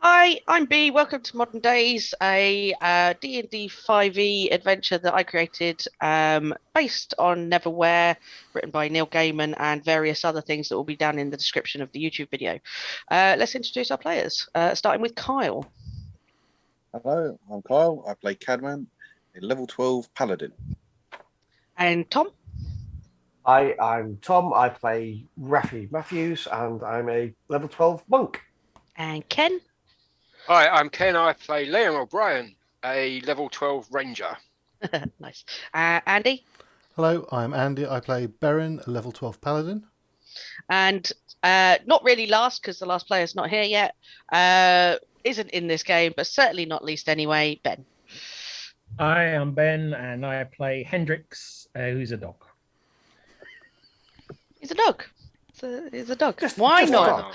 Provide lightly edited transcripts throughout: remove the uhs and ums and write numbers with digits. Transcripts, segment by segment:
Hi, I'm Bea. Welcome to Modern Daze, a D&D 5e adventure that I created based on Neverwhere, written by Neil Gaiman, and various other things that will be down in the description of the YouTube video. Let's introduce our players, starting with Kyle. Hello, I'm Kyle. I play Cadman, a level 12 Paladin. And Tom. Hi, I'm Tom. I play Raphy Matthews, and I'm a level 12 monk. And Ken. Hi, I'm Ken. I play Liam O'Brien, a level 12 ranger. Nice. Andy. Hello, I'm Andy. I play Beren, a level 12 paladin. And not really last, because the last player's not here yet. Isn't in this game, but certainly not least anyway, Ben. Hi, I'm Ben, and I play Hendrix, who's a dog. He's a dog. He's a dog. Just Why a not? dog.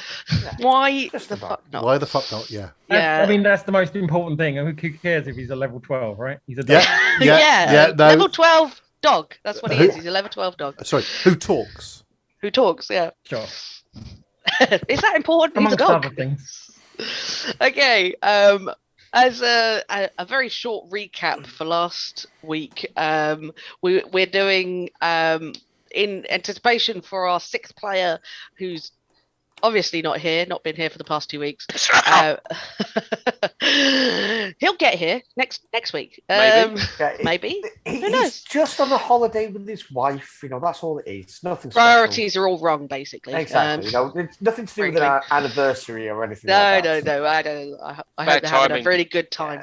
Why Just the a dog. fuck not? Why the fuck not? Yeah. Yeah. I mean, that's the most important thing. Who cares if he's a level 12, right? He's a dog. Yeah. No. Level 12 dog. That's what he is. He's a level 12 dog. Sorry, who talks? Who talks, yeah. Sure. Is that important? He's a Amongst dog. other things. Okay. As a very short recap for last week, we're doing in anticipation for our sixth player, who's obviously not been here for the past 2 weeks. He'll get here next week. Maybe. Maybe. Who He's knows? just on a holiday with his wife. That's all it is. Nothing Priorities are all wrong, basically. Special. Exactly. It's nothing to do with frankly. an anniversary or anything No, like that. no. I don't. I hope Bad they're having a timing. really good time.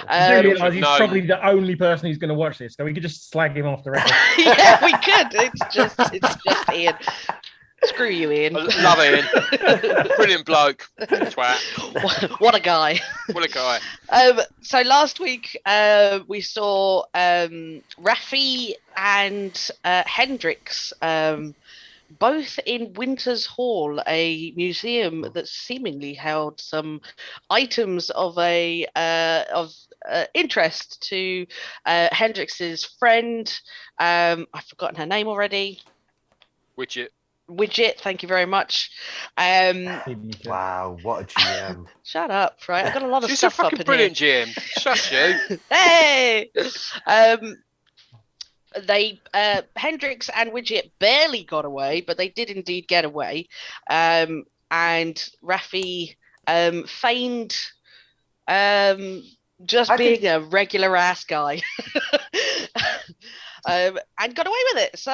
I do realise he's no. probably the only person who's going to watch this, so we could just slag him off the record. Yeah, we could. It's just Ian. Screw you, Ian. I love Ian. Brilliant bloke. Twat. What a guy. What a guy. So last week we saw Raphy and Hendrix both in Winter's Hall, a museum that seemingly held some items of interest to Hendrix's friend. I've forgotten her name already. Widget, thank you very much. Wow, what a GM. Shut up, right? I've got a lot of She's a stuff up fucking in brilliant here. GM. Shush you. Hey! Hendrix and Widget barely got away, but they did indeed get away. And Raphy feigned being a regular ass guy. And got away with it. So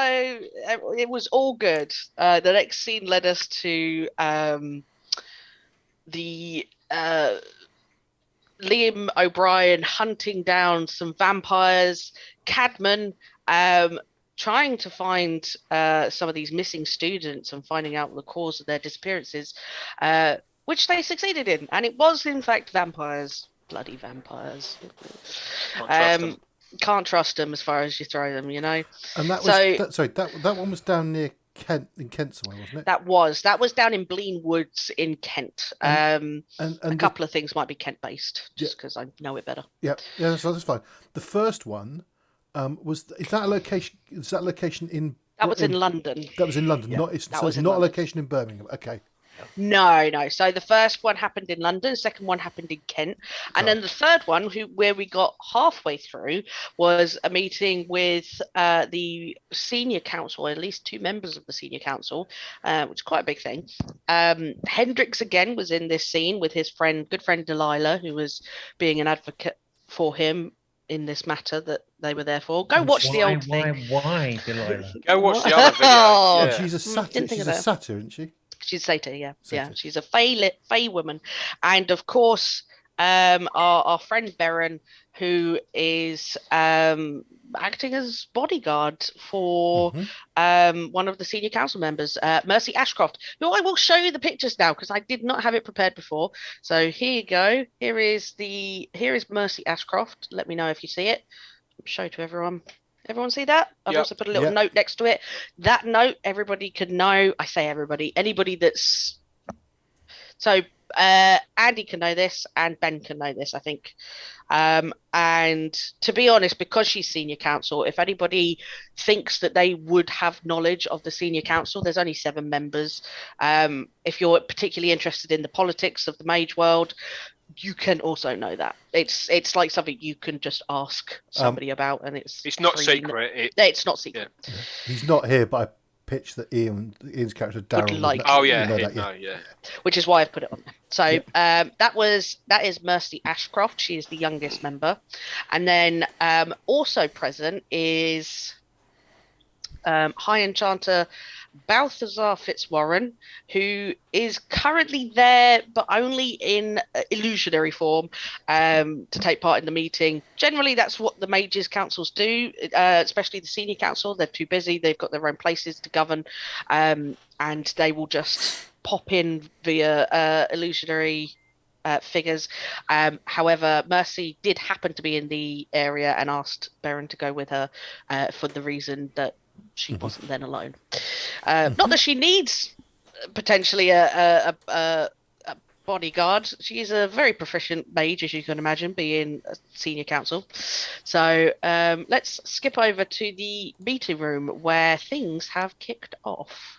it was all good. The next scene led us to the Liam O'Brien hunting down some vampires, Cadman trying to find some of these missing students and finding out the cause of their disappearances, which they succeeded in. And it was, in fact, vampires. Bloody vampires. Can't trust them as far as you throw them, And that was that one was down near Kent, in Kent somewhere, wasn't it? That was down in Blean Woods in Kent. And a couple of things might be Kent based, just because I know it better. Yeah, that's fine. The first one is that a location? Is that location in? That was in London. That was in London. Yeah, It's not a location in Birmingham. Okay. No. So the first one happened in London, the second one happened in Kent, and then the third one, where we got halfway through, was a meeting with the senior council, at least 2 members of the senior council, which is quite a big thing. Hendrix again was in this scene with his good friend Delilah, who was being an advocate for him in this matter that they were there for. Go watch the old thing. Why, Delilah? Go watch the other video. Oh, Yeah. She's a satyr. She's a satyr, isn't she? She's a satyr, yeah. Yeah, she's a fey woman. And of course, our friend Beren, who is acting as bodyguard for one of the senior council members, Mercy Ashcroft, who I will show you the pictures now because I did not have it prepared before. So here you go. Here is Mercy Ashcroft. Let me know if you see it. Show it to everyone. Everyone see that? I've also put a little note next to it. That note, everybody could know. I say everybody, anybody that's So Andy can know this, and Ben can know this, I think. And to be honest, because she's senior counsel, if anybody thinks that they would have knowledge of the senior council, there's only 7 members. If you're particularly interested in the politics of the mage world, you can also know that. It's like something you can just ask somebody about, and it's not freely secret. It's not secret. Yeah. He's not here, but I pitched that Ian's character Darrell would like. Oh would yeah, know he'd that, know, yeah. Which is why I've put it on there. So Yep. that is Mercy Ashcroft. She is the youngest member, and then also present is High Enchanter Balthazar Fitzwarren, who is currently there, but only in illusionary form, to take part in the meeting. Generally, that's what the Mages Councils do, especially the Senior Council. They're too busy. They've got their own places to govern, and they will just pop in via illusionary figures. However, Mercy did happen to be in the area and asked Beren to go with her for the reason that she wasn't then alone. Not that she needs potentially a bodyguard. She's a very proficient mage, as you can imagine, being a senior counsel. So let's skip over to the meeting room where things have kicked off.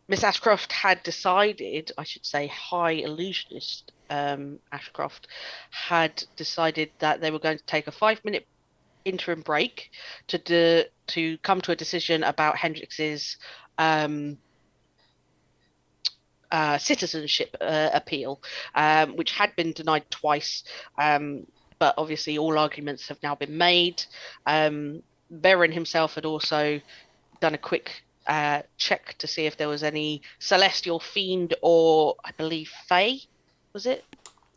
Miss Ashcroft had decided, I should say, High Illusionist Ashcroft had decided that they were going to take a 5-minute interim break to come to a decision about Hendrix's citizenship appeal, which had been denied twice, but obviously all arguments have now been made. Beren himself had also done a quick check to see if there was any celestial fiend or, I believe, Fae. Was it?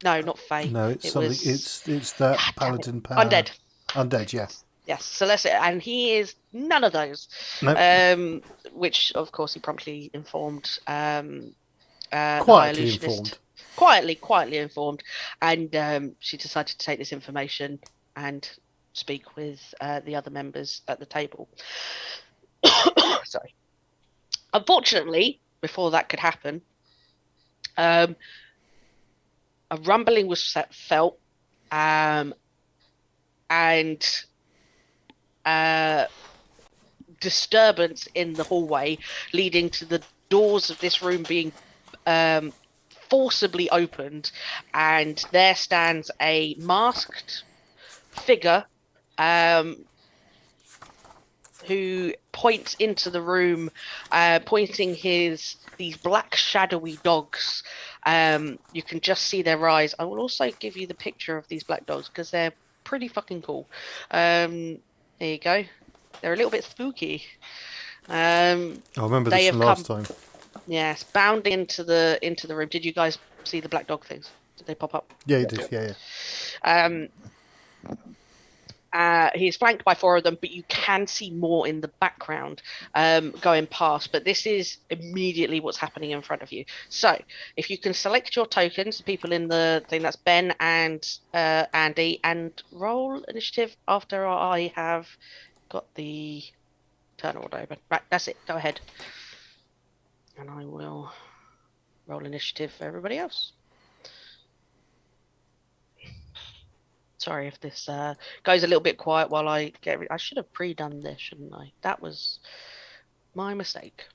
No, not Fae. No, it's something. It's that Paladin power. Undead, yeah. Yes, Celestial, and he is none of those. Nope. Which, of course, he promptly informed. Quietly informed. Quietly informed, and she decided to take this information and speak with the other members at the table. Sorry. Unfortunately, before that could happen, a rumbling was felt, and disturbance in the hallway, leading to the doors of this room being forcibly opened, and there stands a masked figure who points into the room, pointing these black shadowy dogs. You can just see their eyes. I will also give you the picture of these black dogs because they're pretty fucking cool. There you go. They're a little bit spooky. I remember this from last time. Yes, bounding into the room. Did you guys see the black dog things? Did they pop up? Yeah, you did. Yeah. He's flanked by 4 of them, but you can see more in the background going past. But this is immediately what's happening in front of you. So if you can select your tokens, the people in the thing, that's Ben and Andy, and roll initiative after I have got the turn order open. Right, that's it. Go ahead. And I will roll initiative for everybody else. Sorry if this goes a little bit quiet while I get... I should have pre-done this, shouldn't I? That was my mistake.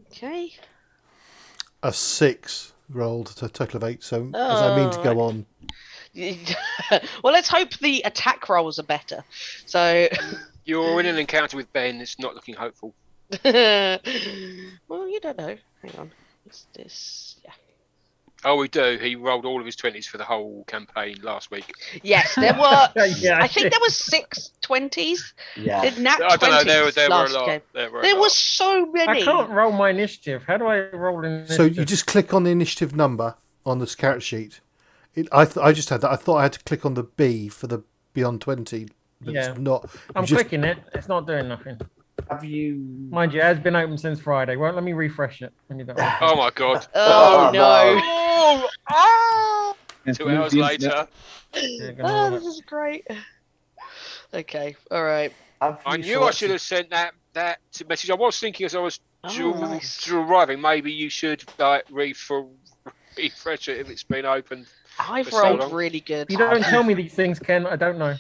Okay. A 6 rolled to a total of 8, so as I mean to go on. Well, let's hope the attack rolls are better. So You're in an encounter with Ben. It's not looking hopeful. well, you don't know. Hang on. What's this? Yeah. Oh, we do. He rolled all of his 20s for the whole campaign last week. Yes, there were. Yeah, I think there was 6 20s. Yeah. Did nat I don't know. 20s There were a last lot. game. There was so many. I can't roll my initiative. How do I roll initiative? So you just click on the initiative number on the character sheet. I just had that. I thought I had to click on the B for the Beyond 20. But Yeah. it's not. I'm clicking it. It's not doing nothing. Have you? Mind you, it has been open since Friday. Well, let me refresh it. When you don't Oh my god. Oh, no. Oh, ah! 2 hours later. Oh, this is great. Okay, all right. Have I you knew I selected- should have sent that message. I was thinking as I was As you're arriving, maybe you should like refresh it if it's been opened. I've so rolled long. really good. If you don't tell me these things, Ken, I don't know.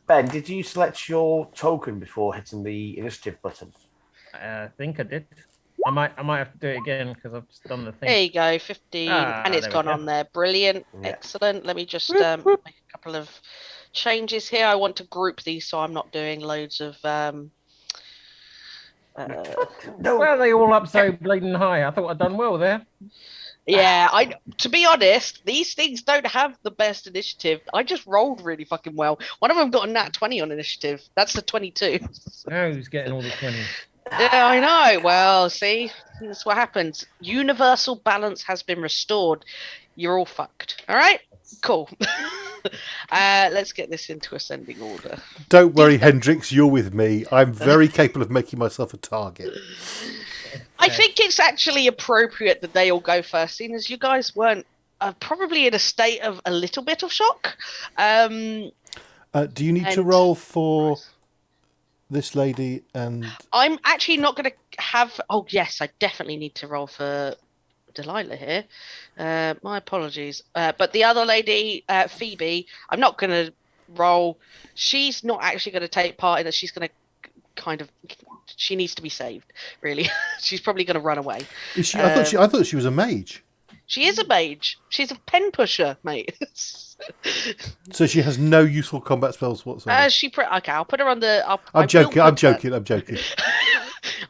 Ben, did you select your token before hitting the initiative button? I think I did. I might have to do it again because I've just done the thing. There you go, 15, and it's there we gone go. on there. Brilliant, Yeah. excellent. Let me just make a couple of changes here. I want to group these so I'm not doing loads of. No. Why are they all up so bleeding high? I thought I'd done well there. Yeah, to be honest, these things don't have the best initiative. I just rolled really fucking well. One of them got a nat 20 on initiative. That's the 22. Now who's getting all the 20s? Yeah, I know. Well, see, that's what happens. Universal balance has been restored. You're all fucked. All right? Cool. Let's get this into ascending order. Don't worry, Hendrix, you're with me. I'm very capable of making myself a target. I think it's actually appropriate that they all go first, seeing as you guys weren't probably in a state of a little bit of shock. Do you need to roll for this lady? And I'm actually not going to have... Oh, yes, I definitely need to roll for Delilah here. My apologies. But the other lady, Phoebe, I'm not going to roll. She's not actually going to take part in it. She's going to kind of... She needs to be saved, really. She's probably going to run away. Is she? I thought she was a mage. She is a mage. She's a pen pusher, mate. So she has no useful combat spells whatsoever. Okay, I'll put her on the... I'm joking.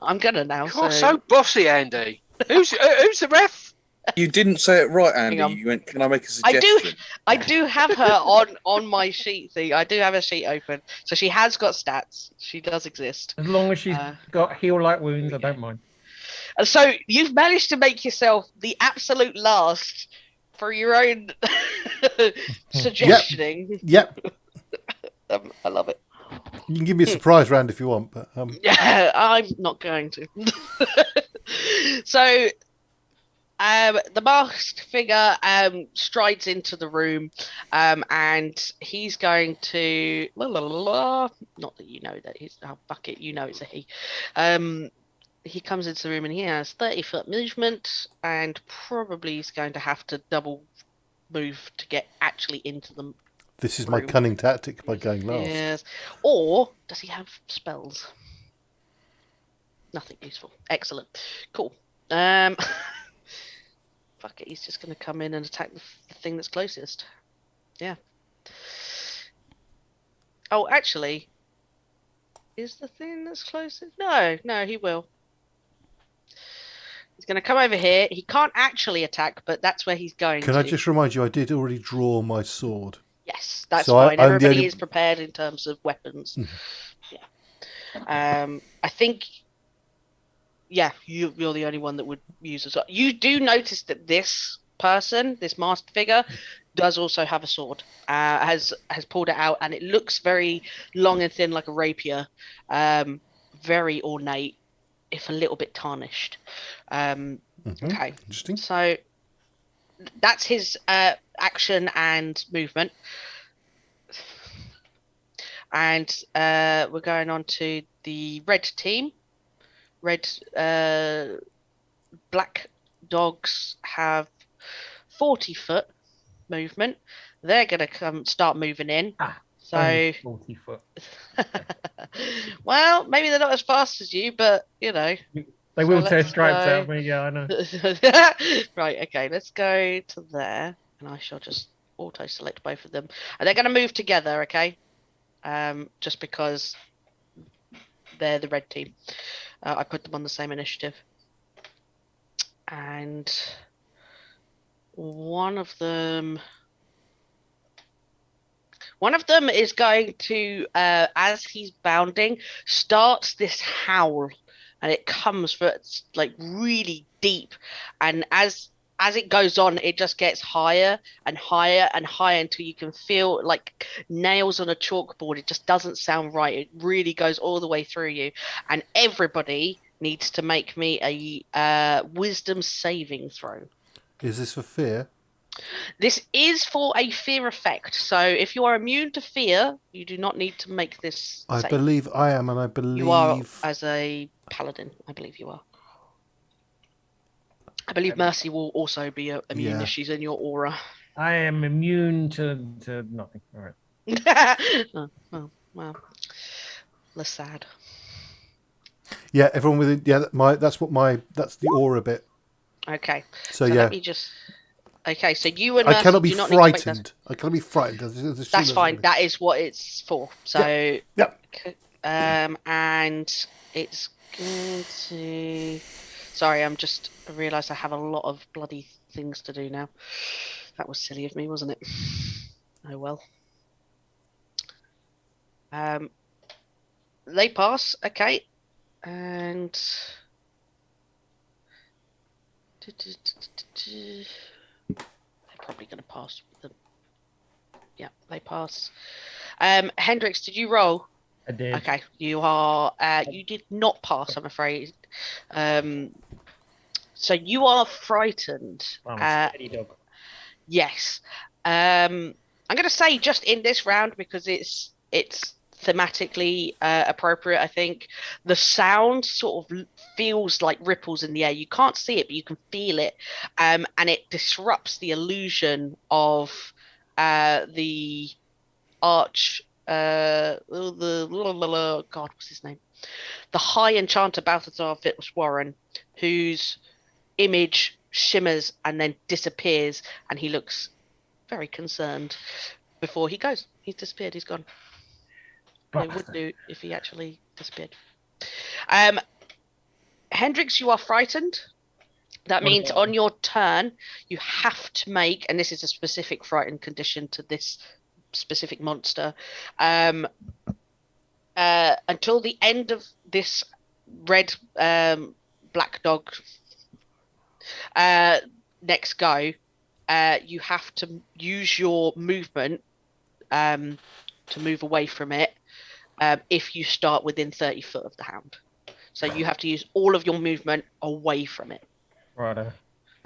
I'm gonna now. God, so bossy, Andy. Who's the ref? You didn't say it right, Andy. You went, can I make a suggestion? I do have her on my sheet thing. I do have a sheet open. So she has got stats. She does exist. As long as she's got heal-like wounds, I don't mind. So you've managed to make yourself the absolute last for your own suggestioning. Yep. I love it. You can give me a surprise round if you want, but yeah, I'm not going to. So the masked figure strides into the room, and he's going to not that you know that he's fuck it, you know it's a he. He comes into the room and he has 30-foot movement, and probably he's going to have to double move to get actually into the this is room. my cunning tactic by going last. Yes. Or does he have spells? Nothing useful. Excellent. Cool. Fuck it, he's just going to come in and attack the thing that's closest. Yeah. Oh, actually, is the thing that's closest? No, he will. He's going to come over here. He can't actually attack, but that's where he's going to. Can I just remind you, I did already draw my sword. Yes, that's so fine. Everybody is prepared in terms of weapons. Yeah. I think... Yeah, you're the only one that would use a sword. You do notice that this person, this masked figure, does also have a sword. Has pulled it out, and it looks very long and thin, like a rapier. Very ornate, if a little bit tarnished. Okay, interesting. So that's his action and movement. And we're going on to the red team. Black dogs have 40-foot movement. They're going to start moving in. So 40 foot. Well, maybe they're not as fast as you, but you know. They will tear stripes out of me, yeah, I know. Right, okay, let's go to there, and I shall just auto-select both of them. And they're going to move together, okay? Just because they're the red team. I put them on the same initiative. And one of them is going to, as he's bounding, starts this howl, and it comes for like really deep, and as it goes on, it just gets higher and higher and higher until you can feel like nails on a chalkboard. It just doesn't sound right. It really goes all the way through you, and everybody needs to make me a wisdom saving throw. Is this for fear? This is for a fear effect. So if you are immune to fear, you do not need to make this I save. believe I am, and I believe... You are, as a paladin, I believe you are. I believe Mercy will also be immune Yeah. if she's in your aura. I am immune to nothing. All right. Oh, well, less sad. Yeah, everyone with it. Yeah, that's the aura bit. Okay. So So yeah, let me just. Okay, so you and I Mercy cannot be do not need to make that. frightened. I cannot be frightened. That's fine. That is what it's for. So. Yep. And it's going to. Sorry, I realised I have a lot of bloody things to do now. That was silly of me, wasn't it? Oh well. They pass, okay, and they're probably going to pass with them. Yeah, they pass. Hendrix, did you roll? I did. Okay, you are. You did not pass, I'm afraid. So you are frightened. I'm a steady dog. Yes. I'm going to say just in this round because it's thematically appropriate. I think the sound sort of feels like ripples in the air. You can't see it, but you can feel it, and it disrupts the illusion of the arch. God, what's his name? The High Enchanter Balthazar Fitzwarren, whose image shimmers and then disappears, and he looks very concerned before he goes. He's disappeared. He's gone. It would do if he actually disappeared. Hendrix, you are frightened. That means on your turn, you have to make, and this is a specific frightened condition to this specific monster, until the end of this red black dog next go, you have to use your movement to move away from it if you start within 30 foot of the hound. So you have to use all of your movement away from it. Righto.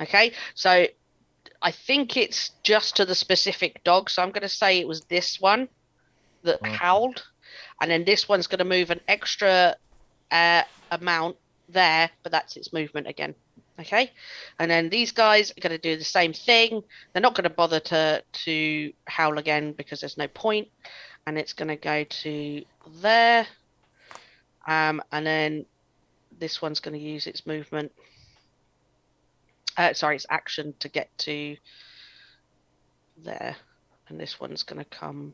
Okay, so I think it's just to the specific dog. So I'm going to say it was this one that howled, and then this one's going to move an extra amount there, but that's its movement again. Okay, and then these guys are going to do the same thing. They're not going to bother to howl again because there's no point, and it's going to go to there, and then this one's going to use its movement. Sorry, its action to get to there, and this one's going to come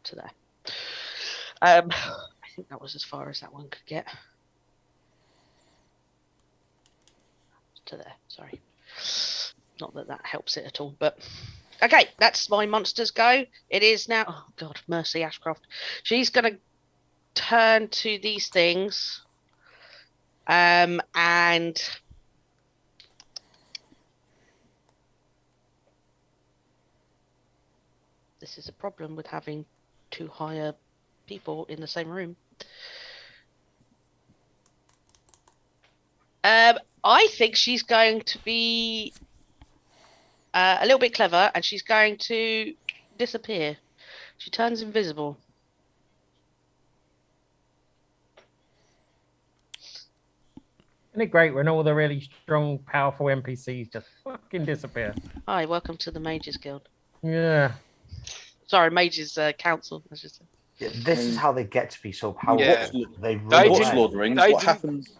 to there. I think that was as far as that one could get. To there, sorry. Not that that helps it at all, but okay, that's my monster's go. It is now. Oh God, Mercy Ashcroft. She's going to turn to these things, and this is a problem with having two higher people in the same room. I think she's going to be a little bit clever, and she's going to disappear. She turns invisible. Isn't it great when all the really strong, powerful NPCs just fucking disappear? Hi, welcome to the Mages Guild. Yeah. Sorry, Mages Council, I should say. Yeah, this is how they get to be so powerful. Yeah. They run Watch away. Lord of the Rings. They What didn't- happens?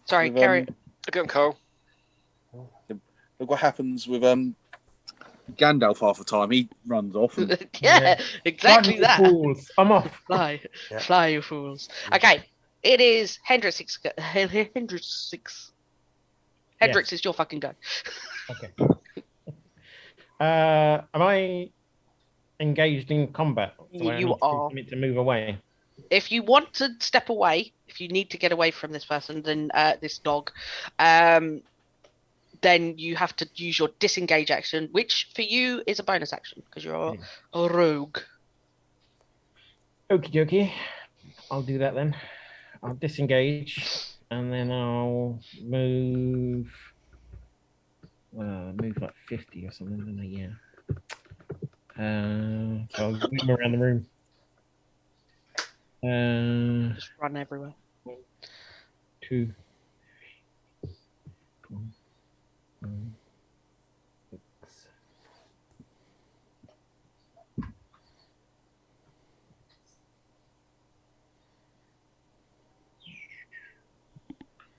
Sorry, with, carry. Go on, Cole. Look what happens with Gandalf half the time. He runs off. And Yeah, exactly Run, you that. fools. I'm off. Fly, Yeah. fly, you fools. Okay, it is Hendrix. Hendrix. Hendrix is your fucking go. Okay. Am I engaged in combat? So I You need to are. commit to move away. If you want to step away, if you need to get away from this person, then this dog, then you have to use your disengage action, which for you is a bonus action because you're a rogue. Okie dokie. I'll do that then. I'll disengage and then I'll move. Move like 50 or something, don't I? Yeah. So I'll move around the room. Just run everywhere. 2,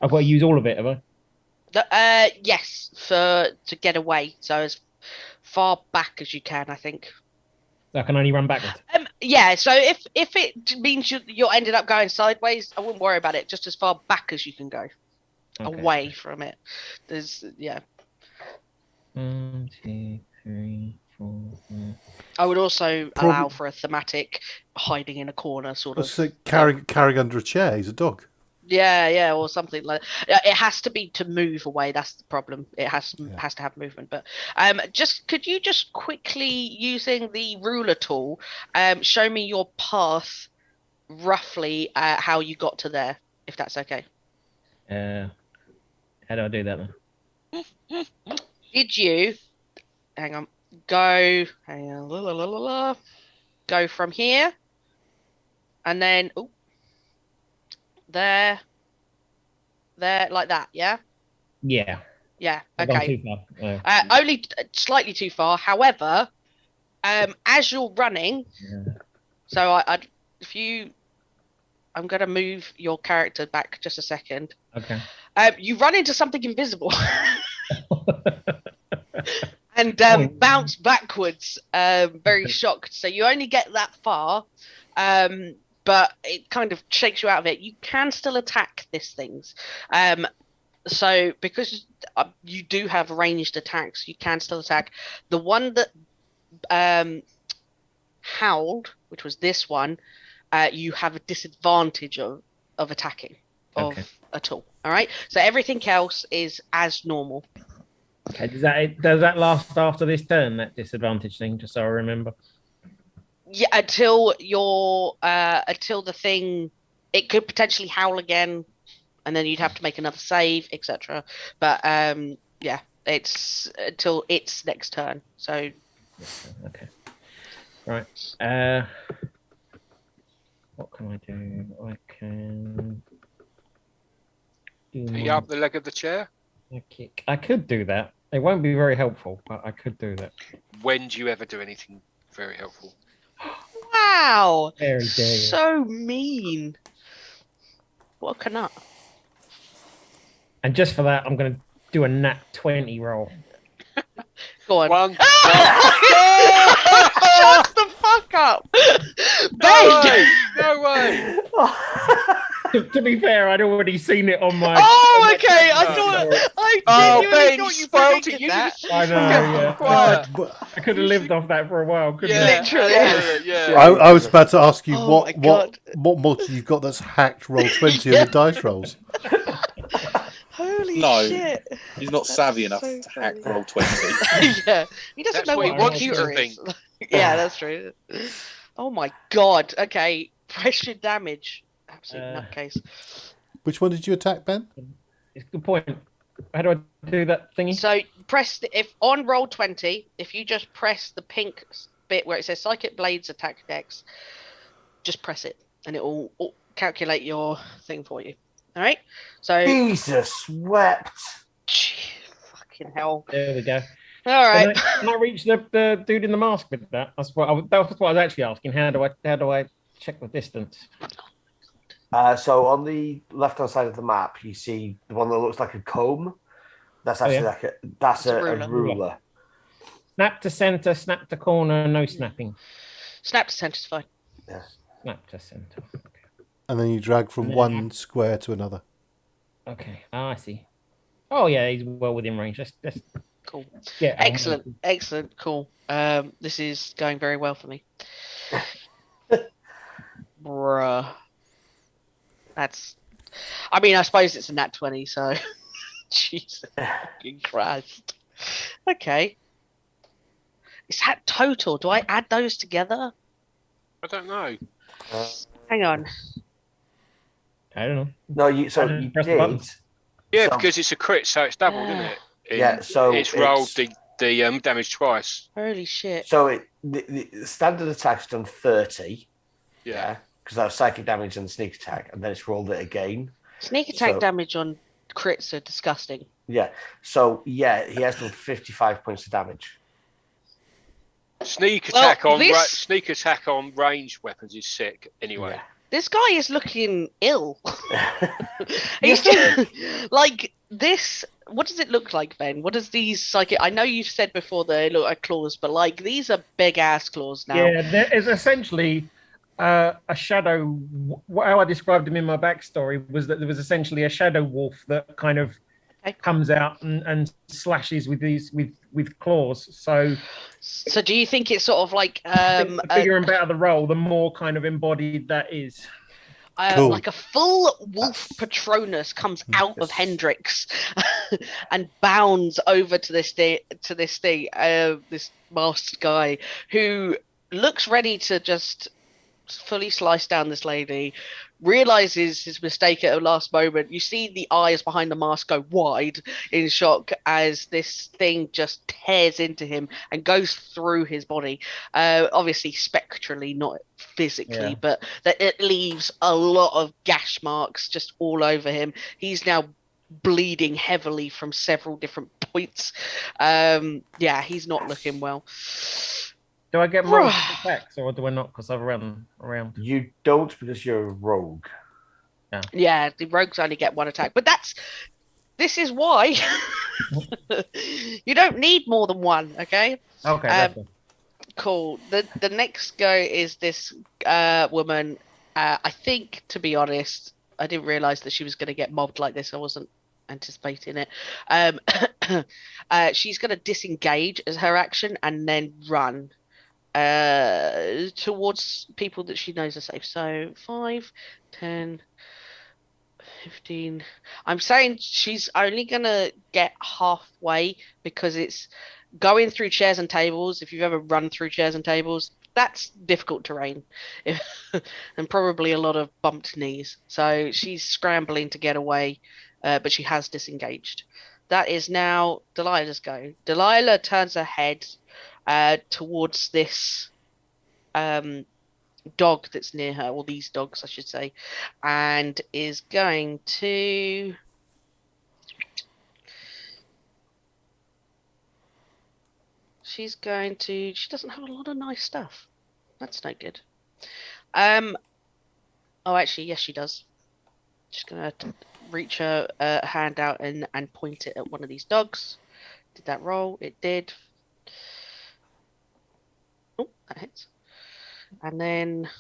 I've got to use all of it, have I? Yes, to get away. So as far back as you can, I think. So I can only run backwards. Yeah. So if it means you're ended up going sideways, I wouldn't worry about it. Just as far back as you can go, away from it. There's 1, 2, 3, 4. I would also allow for a thematic hiding in a corner sort of. So carrying under a chair. He's a dog. Yeah, or something like that. It has to be to move away. That's the problem. It has to have movement. But could you just quickly, using the ruler tool, show me your path, roughly how you got to there, if that's okay. How do I do that then? Did you? Hang on. Go from here, and then there, like that. Yeah. Yeah. Yeah. I've gone Okay. too far. Only slightly too far. However, as you're running, so I'm gonna move your character back just a second. Okay. You run into something invisible. And bounce backwards, very shocked. So you only get that far, but it kind of shakes you out of it. You can still attack these things. So because you do have ranged attacks, you can still attack. The one that howled, which was this one, you have a disadvantage of attacking at all. All right. So everything else is as normal. Okay, does that last after this turn, that disadvantage thing, just so I remember? Yeah, until the thing, it could potentially howl again, and then you'd have to make another save, etc. But yeah, it's until its next turn. So okay, right. What can I do? I can Are you up the leg of the chair? I could do that. It won't be very helpful, but I could do that. When do you ever do anything very helpful? wow, Very dare you. So mean. What a nut. And just for that, I'm going to do a nat 20 roll. Go on. One. Shut the fuck up. No way. To be fair, I'd already seen it on my. Oh, okay. I genuinely thought you spoiled predicted it. that. I know. Quiet. I could have lived off that for a while, couldn't I? Literally. Yeah. I was about to ask you Oh my God. what mod you've got that's hacked roll 20 on the dice rolls. Holy No. shit. He's not savvy enough so to hack funny. roll 20. Yeah. He doesn't That's know what what he wants computer to is. Yeah, that's true. Oh my God. Okay. Pressure damage. Absolute nutcase. Which one did you attack, Ben? It's a good point. How do I do that thingy? So if on roll 20, if you just press the pink bit where it says Psychic Blades attack dex, just press it and it will calculate your thing for you. All right. So Jesus wept. Fucking hell. There we go. All right. Can I reach the dude in the mask with that? That's what I was actually asking. How do I check the distance? So on the left-hand side of the map, you see the one that looks like a comb. That's actually a ruler. Snap to center, snap to corner, no snapping. Snap to center's fine. Yeah. Snap to center. Okay. And then you drag from one square to another. Okay. I see. Oh yeah, he's well within range. That's cool. Yeah. Excellent. Cool. This is going very well for me. Bruh. I suppose it's a nat 20, so Jesus fucking Christ. Okay. Is that total? Do I add those together? I don't know. Hang on. I don't know. No, you press the button. Yeah, because it's a crit, so it's doubled, isn't it? So it's rolled the damage twice. Holy shit. So the standard attack's done 30. Yeah. Because that was psychic damage and sneak attack, and then it's rolled it again. Sneak attack damage on crits are disgusting. Yeah. So yeah, he has done 55 points of damage. Sneak attack on ranged weapons is sick. Anyway, this guy is looking ill. He's like this. What does it look like, Ben? What does these psychic? I know you've said before they look like claws, but like these are big ass claws now. Yeah, there is essentially a shadow. How I described him in my backstory was that there was essentially a shadow wolf that kind of comes out and slashes with these with claws. So do you think it's sort of like the bigger and better the roll, the more kind of embodied that is? Cool. Like a full wolf Patronus comes out of Hendrix and bounds over to this masked guy who looks ready to just fully slice down this lady, realizes his mistake at the last moment. You see the eyes behind the mask go wide in shock as this thing just tears into him and goes through his body, obviously spectrally, not physically, but that it leaves a lot of gash marks just all over him. He's now bleeding heavily from several different points. He's not looking well. Do I get more attacks or do I not because I've run around? You don't because you're a rogue. Yeah, the rogues only get one attack. But this is why you don't need more than one, okay? Okay. Cool. The next go is this woman. I think, to be honest, I didn't realise that she was going to get mobbed like this. I wasn't anticipating it. She's going to disengage as her action and then run towards people that she knows are safe. So 5, 10, 15. I'm saying she's only gonna get halfway because it's going through chairs and tables. If you've ever run through chairs and tables, that's difficult terrain and probably a lot of bumped knees. So she's scrambling to get away, but she has disengaged. That is now Delilah's go. Delilah turns her head towards this dog that's near her, or these dogs I should say, and is going to she doesn't have a lot of nice stuff. That's no good. Actually yes she does. She's gonna reach her hand out and point it at one of these dogs. Did that roll? It did. Oh, that hits. And then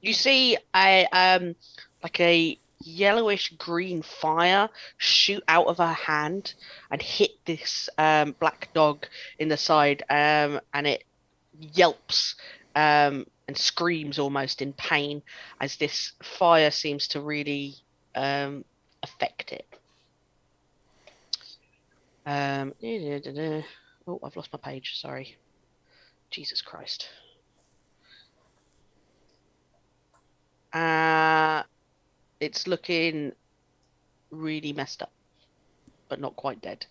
you see a yellowish green fire shoot out of her hand and hit this black dog in the side, and it yelps and screams almost in pain as this fire seems to really affect it. Oh, I've lost my page, sorry. Jesus Christ. It's looking really messed up, but not quite dead.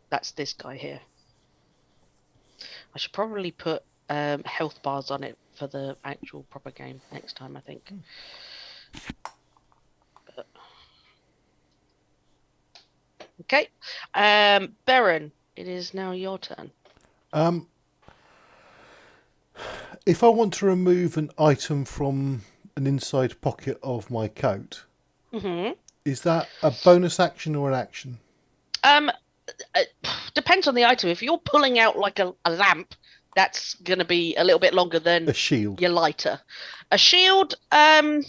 That's this guy here. I should probably put health bars on it for the actual proper game next time, I think. Okay. Baron, it is now your turn. If I want to remove an item from an inside pocket of my coat, is that a bonus action or an action? Depends on the item. If you're pulling out like a lamp, that's going to be a little bit longer than a shield. Your lighter. A shield, so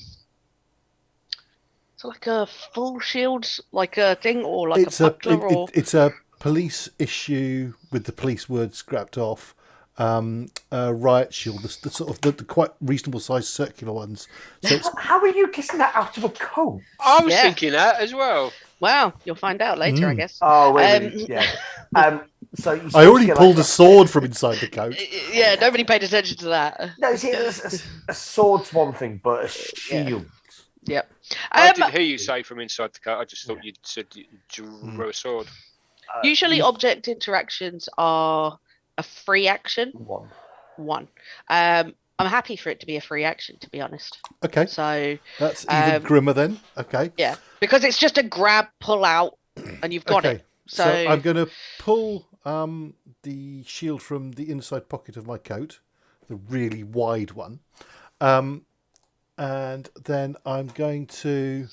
like a full shield, like a thing, or like a buckler, it's a police issue with the police word scrapped off. Riot shield, the sort of the quite reasonable sized circular ones. So how are you kissing that out of a coat? I was thinking that as well. Well, you'll find out later, I guess. Oh, wait, yeah. So I already pulled a sword from inside the coat. Yeah, nobody paid attention to that. No, see, a sword's one thing, but a shield. Yep. I didn't hear you say from inside the coat. I just thought you'd said you drew a sword. Usually, object interactions are a free action. One. I'm happy for it to be a free action, to be honest. Okay. So that's even grimmer then. Okay. Yeah, because it's just a grab, pull out, and you've got it. So I'm going to pull the shield from the inside pocket of my coat, the really wide one, and then I'm going to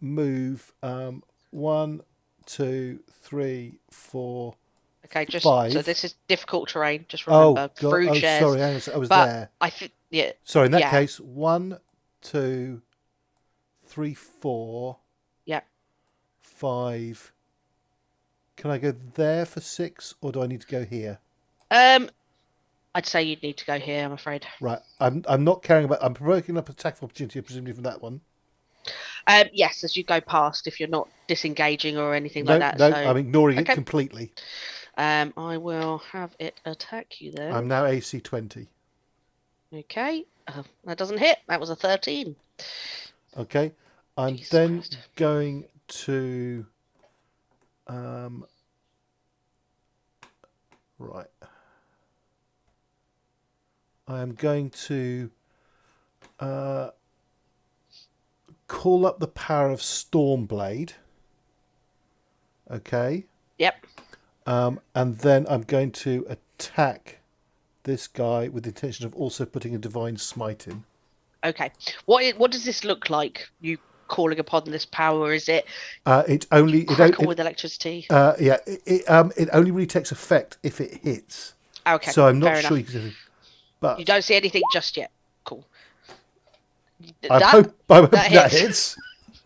move 1, 2, 3, 4. Okay, just 5. So this is difficult terrain. Just remember through chairs. Sorry, I was there. I think Sorry, in that case, 1, 2, 3, 4. Yeah. 5. Can I go there for 6, or do I need to go here? I'd say you'd need to go here. I'm afraid. Right. I'm not caring about. I'm provoking up attack of opportunity, presumably from that one. Yes, as you go past, if you're not disengaging or anything like that. No, so... I'm ignoring it completely. I will have it attack you then. I'm now AC 20. Okay. That doesn't hit. That was a 13. Okay. I'm Jesus then Christ. going to... right. I am going to call up the power of Stormblade. Okay. Yep. And then I'm going to attack this guy with the intention of also putting a divine smite in. Okay. What does this look like? You calling upon this power? Is it? It only crackle with electricity. Yeah. It only really takes effect if it hits. Okay. So I'm not fair sure enough. you can. But You don't see anything just yet. Cool. I'm hoping that hits.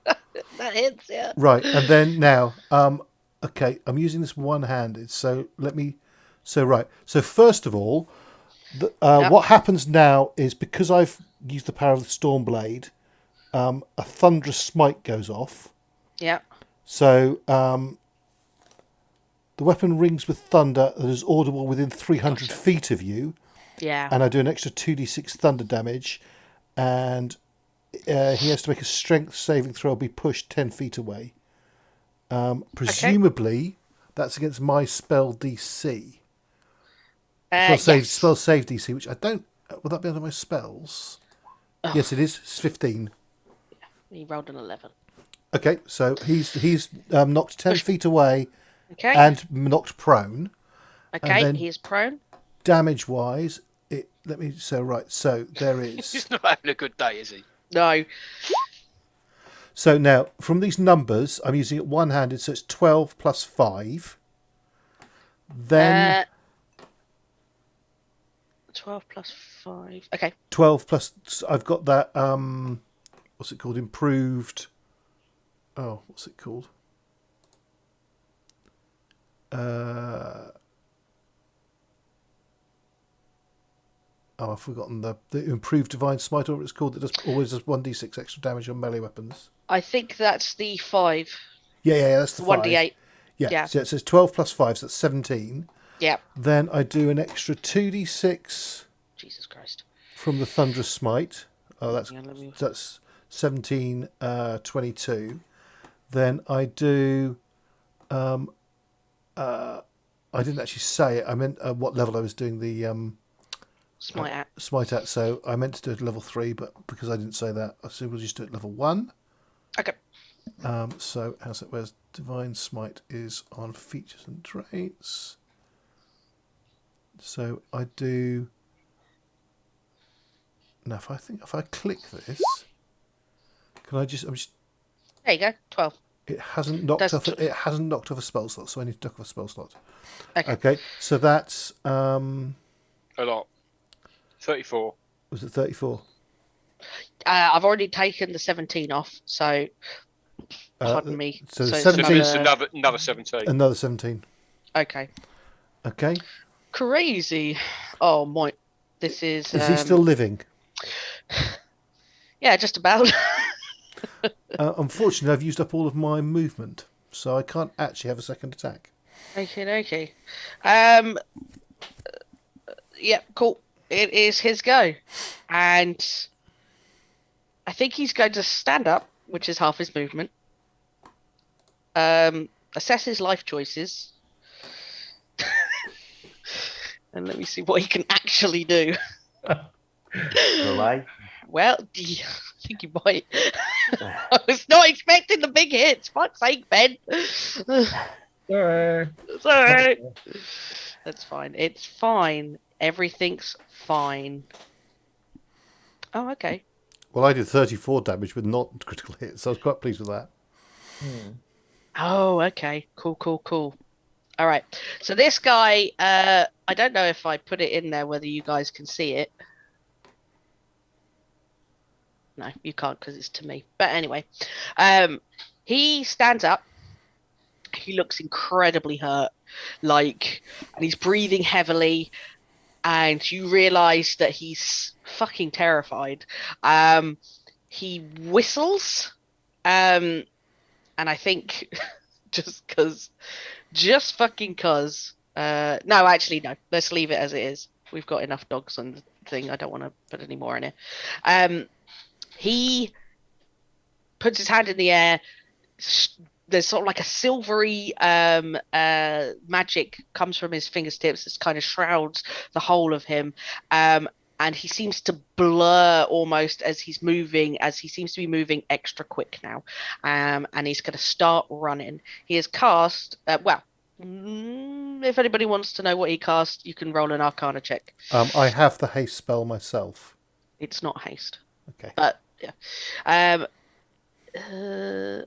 That hits. Yeah. Right, and then now, okay, I'm using this one-handed. So let me. So right. So first of all, what happens now is because I've used the power of the Stormblade, a thunderous smite goes off. Yeah. So the weapon rings with thunder that is audible within 300 feet of you. Yeah. And I do an extra 2d6 thunder damage, and he has to make a strength saving throw or be pushed 10 feet away. Presumably, that's against my spell DC. Spell save DC, which I don't... Would that be under my spells? Oh. Yes, it is. It's 15. He rolled an 11. Okay, so he's knocked 10 feet away okay. and knocked prone. Okay, he is prone. Damage-wise, so there is... He's not having a good day, is he? No. So now, from these numbers, I'm using it one-handed, so it's 12 plus 5. Then... 12 plus 5. Okay. 12 plus... I've got that... what's it called? Improved... Oh, what's it called? I've forgotten the improved divine smite, or it's called, that always does 1d6 extra damage on melee weapons. I think that's the 5. Yeah, that's the 1d8. Yeah, so it says 12 plus 5, so that's 17. Yeah. Then I do an extra 2d6. Jesus Christ. From the thunderous smite. Oh, that's 17, 22. Then I do... I didn't actually say it. I meant what level I was doing the... Smite at. So I meant to do it at level 3, but because I didn't say that, I said we'll just do it at level 1. Okay. So how's it? Where's Divine Smite is on features and traits. So I do. Now, if I click this, can I just? There you go. 12. It hasn't knocked off. It hasn't knocked off a spell slot, so I need to knock off a spell slot. Okay. So that's a lot. 34. Was it 34? I've already taken the 17 off, so pardon me. So 17. Another 17. Another 17. Okay. Crazy. Oh my! This is. Is he still living? Yeah, just about. Unfortunately, I've used up all of my movement, so I can't actually have a second attack. Okay. Yeah, cool. It is his go, and I think he's going to stand up, which is half his movement. Assess his life choices, and let me see what he can actually do. Away. Well, I think you might. I was not expecting the big hits. Fuck's sake, Ben. Sorry. That's fine. It's fine. Everything's fine. Oh, okay. Well, I did 34 damage with not critical hits, so I was quite pleased with that. Oh, okay. Cool. All right. So this guy, I don't know if I put it in there whether you guys can see it. No, you can't because it's to me. But anyway, he stands up. He looks incredibly hurt, and he's breathing heavily, and you realise that he's fucking terrified. He whistles, and I think just fucking cause. No, actually, no. Let's leave it as it is. We've got enough dogs on the thing. I don't want to put any more in it. He puts his hand in the air. There's sort of like a silvery magic comes from his fingertips. This kind of shrouds the whole of him. And he seems to blur almost as he's moving, as he seems to be moving extra quick now. And he's going to start running. He has cast, if anybody wants to know what he cast, you can roll an Arcana check. I have the haste spell myself. It's not haste. Okay. But, yeah. I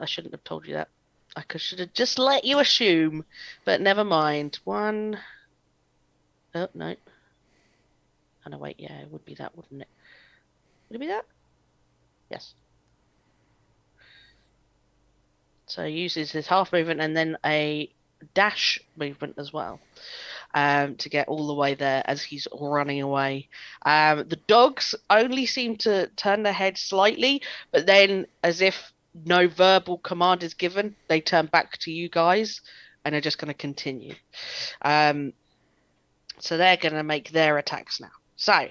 shouldn't have told you that. I should have just let you assume, but never mind. One. Oh, no. Oh, no, wait. Yeah, it would be that, wouldn't it? Would it be that? Yes. So he uses his half movement and then a dash movement as well to get all the way there as he's running away. The dogs only seem to turn their head slightly, but then as if no verbal command is given, they turn back to you guys and are just going to continue. So they're going to make their attacks now. So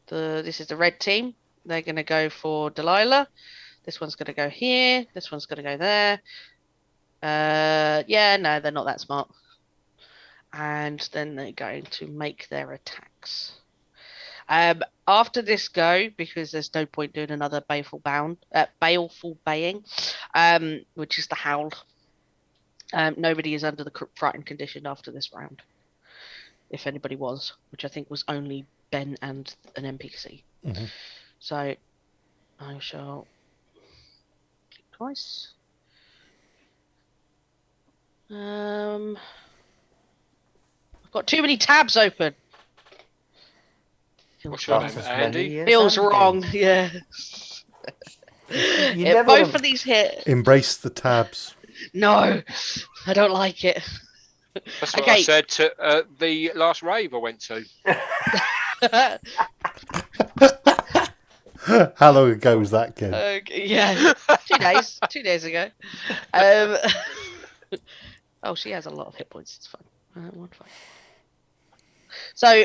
this is the red team. They're going to go for Delilah. This one's going to go here. This one's going to go there. Yeah, no, they're not that smart. And then they're going to make their attacks. After this go, because there's no point doing another baleful baying, which is the howl. Nobody is under the frightened condition after this round. If anybody was, which I think was only Ben and an NPC. Mm-hmm. So I shall click twice. I've got too many tabs open. What's your name, Andy? Feels wrong, yeah. Both of these hit. Embrace the tabs. No, I don't like it. That's what I said to the last rave I went to. How long ago was that, Ken? Yeah, 2 days ago. Oh, she has a lot of hit points. It's fine. 1 5. So,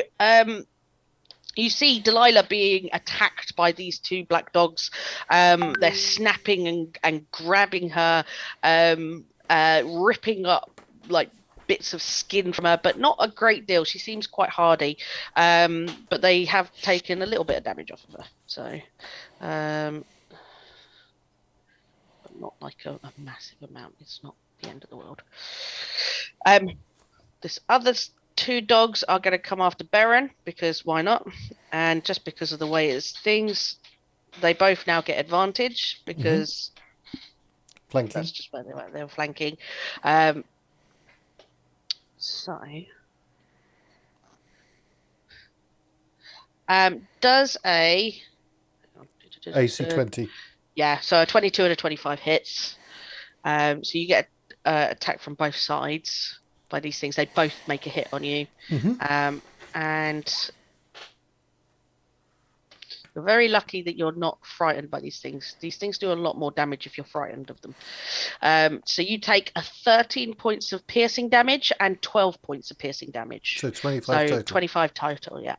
you see Delilah being attacked by these two black dogs. They're snapping and grabbing her, ripping up like bits of skin from her, but not a great deal. She seems quite hardy, but they have taken a little bit of damage off of her. So, but not like a massive amount. It's not the end of the world. This other two dogs are going to come after Baron because why not? And just because of the way it's things, they both now get advantage because flanking. That's just where they were flanking. So, does a AC 20? Yeah, so a 22 and a 25 hits. So you get attack from both sides by these things. They both make a hit on you. Mm-hmm. And you're very lucky that you're not frightened by these things. These things do a lot more damage if you're frightened of them. So you take 13 points of piercing damage and 12 points of piercing damage. So 25 total. 25 total, yeah.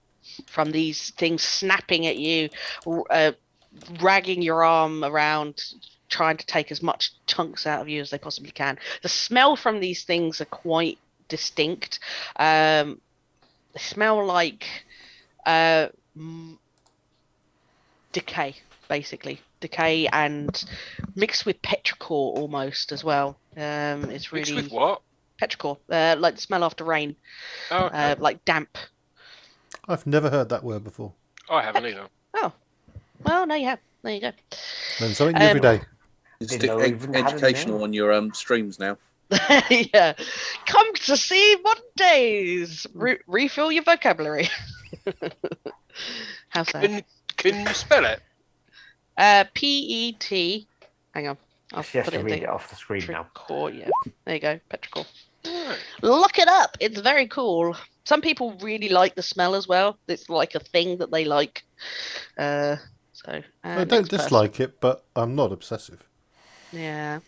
From these things snapping at you, dragging your arm around, trying to take as much chunks out of you as they possibly can. The smell from these things are quite distinct. They smell like decay, basically decay, and mixed with petrichor almost as well. It's really mixed with what? Petrichor, like the smell after rain. Oh, okay. Like damp. I've never heard that word before. I haven't either. Oh, well, no, you have. There you go. Learn something new every day. It's Didn't know we even had a educational name. on your streams now. Yeah, come to see Modern Daze. Refill your vocabulary. How's that? Can you spell it? P-E-T. Hang on. I'll She has put to it read it off the screen now. Petrichor, yeah. There you go. Petrichor. Right. Look it up. It's very cool. Some people really like the smell as well. It's like a thing that they like. I don't dislike it, but I'm not obsessive. Yeah.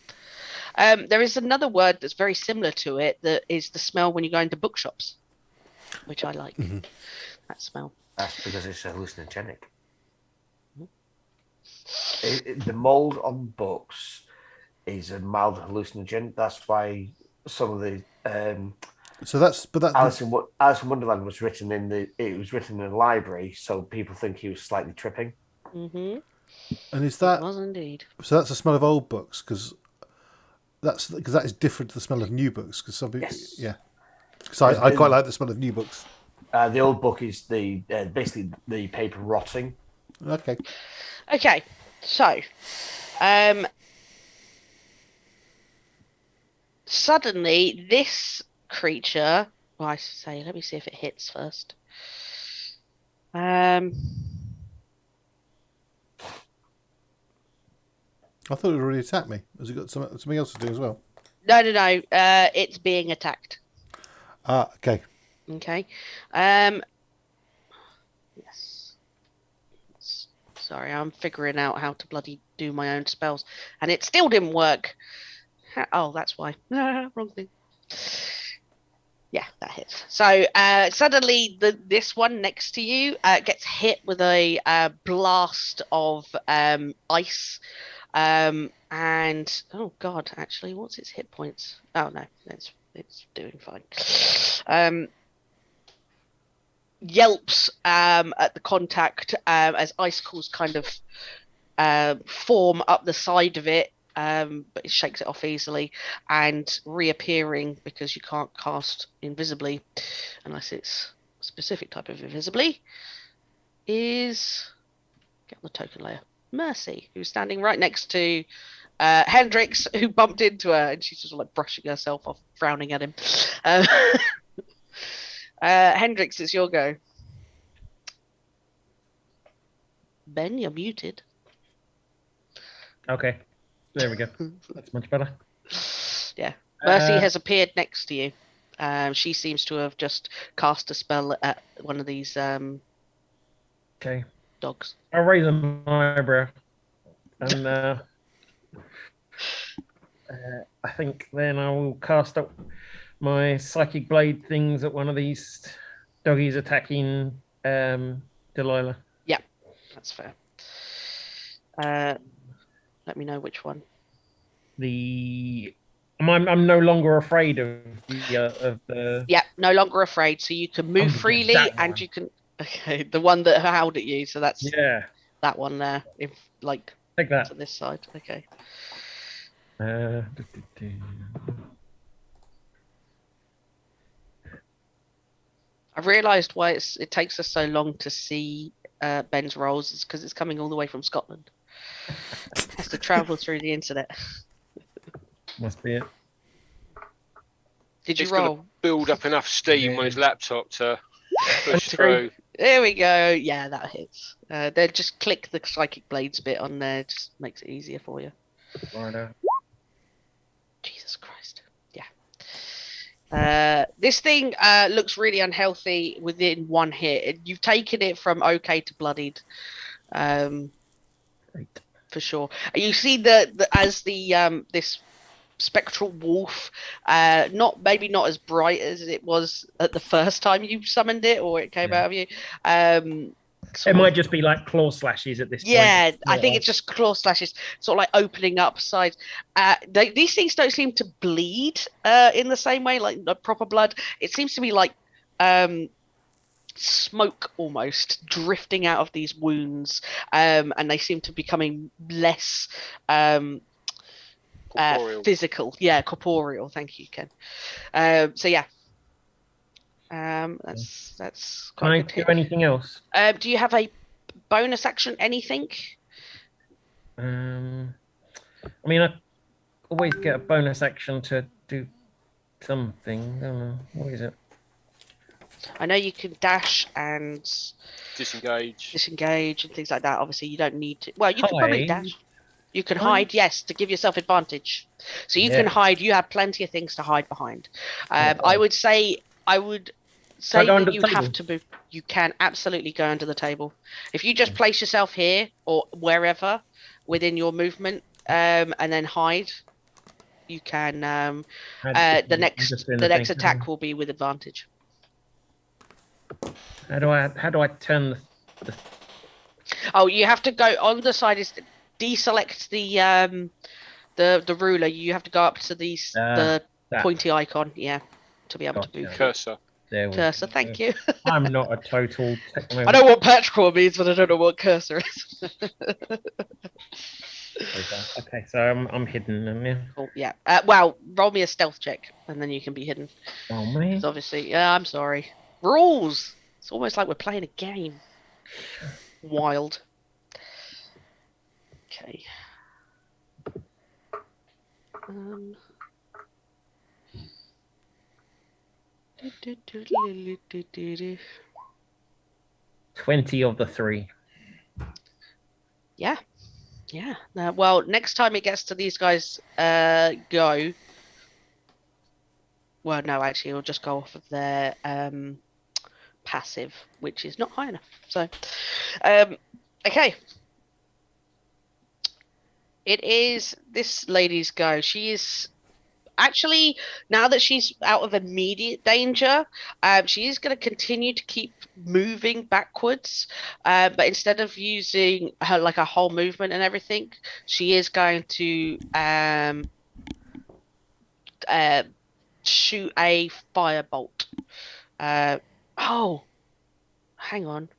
There is another word that's very similar to it that is the smell when you go into bookshops, which I like. Mm-hmm. That smell. That's because it's hallucinogenic. The mold on books is a mild hallucinogen. That's why some of the Alice in Wonderland was written in a library, so people think he was slightly tripping. Mm-hmm. And is that? It was indeed. So that's the smell of old books, because that is different to the smell of new books. Because some people, Yes. yeah. Because I quite like the smell of new books. The old book is basically the paper rotting. Okay. Okay. So, suddenly this creature. Well, I say, let me see if it hits first. I thought it would already attacked me. Has it got something else to do as well? No. It's being attacked. Ah, okay. Okay. Yes. Sorry, I'm figuring out how to bloody do my own spells, and it still didn't work. Oh, that's why. Wrong thing. Yeah, that hits. So suddenly, this one next to you gets hit with a blast of ice. And oh god, actually, what's its hit points? Oh no, it's doing fine. Yelps at the contact as icicles kind of form up the side of it, but it shakes it off easily, and reappearing because you can't cast invisibly unless it's a specific type of invisibly is get on the token layer. Mercy, who's standing right next to Hendrix, who bumped into her, and she's just like brushing herself off, frowning at him. Hendrix, it's your go. Ben, you're muted. Okay, there we go. That's much better. Yeah, Mercy has appeared next to you. She seems to have just cast a spell at one of these Okay. dogs. I'll raise an eyebrow, and I think then I will cast up my psychic blade things at one of these doggies attacking Delilah. Yeah, that's fair. Let me know which one. I'm no longer afraid of the. Yeah, no longer afraid. So you can move freely, and you can. Okay, the one that howled at you. So that's that one there. If like take that to this side. Okay. I've realised why it takes us so long to see Ben's rolls is because it's coming all the way from Scotland. It has to travel through the internet. Must be it. Did you He's roll? Build up enough steam on his laptop to push through. There we go. Yeah, that hits. Then just click the psychic blades bit on there. Just makes it easier for you. Jesus Christ. Yeah. This thing looks really unhealthy within one hit. You've taken it from okay to bloodied. Great. For sure. You see this spectral wolf, maybe not as bright as it was at the first time you summoned it or it came out of you. It might just be like claw slashes at this point. Yeah, I think it's just claw slashes, sort of like opening up sides. These things don't seem to bleed in the same way, like proper blood. It seems to be like smoke almost drifting out of these wounds, and they seem to be becoming less physical. Yeah, corporeal. Thank you, Ken. So yeah. That's quite Can I good. do anything else? Do you have a bonus action? Anything? I mean, I always get a bonus action to do something. I don't know. What is it? I know you can dash and disengage and things like that. Obviously, you don't need to. Well, you can probably dash. You can Hide? hide, yes, to give yourself advantage. So you can hide. You have plenty of things to hide behind. I would say that you have to move. You can absolutely go under the table. If you just place yourself here or wherever within your movement, and then hide, you can. The next attack will be with advantage. How do I turn the... Oh, you have to go on the side. Is deselect the ruler. You have to go up to the pointy icon. Yeah, to be able to move. Cursor. Cursor. Thank you. I'm not a total. I know what patchcore means, but I don't know what cursor is. Okay, so I'm hidden. Yeah. Cool, yeah. Well, roll me a stealth check, and then you can be hidden. Oh man. Obviously, yeah. I'm sorry. Rules. It's almost like we're playing a game. Wild. Okay. 20 of the 3. Yeah. Well, next time it gets to these guys, go. Well, no, actually, it'll just go off of their passive, which is not high enough. So, okay. It is this lady's go. She is actually, now that she's out of immediate danger, she is going to continue to keep moving backwards. But instead of using her like a whole movement and everything, she is going to shoot a firebolt. Oh, hang on.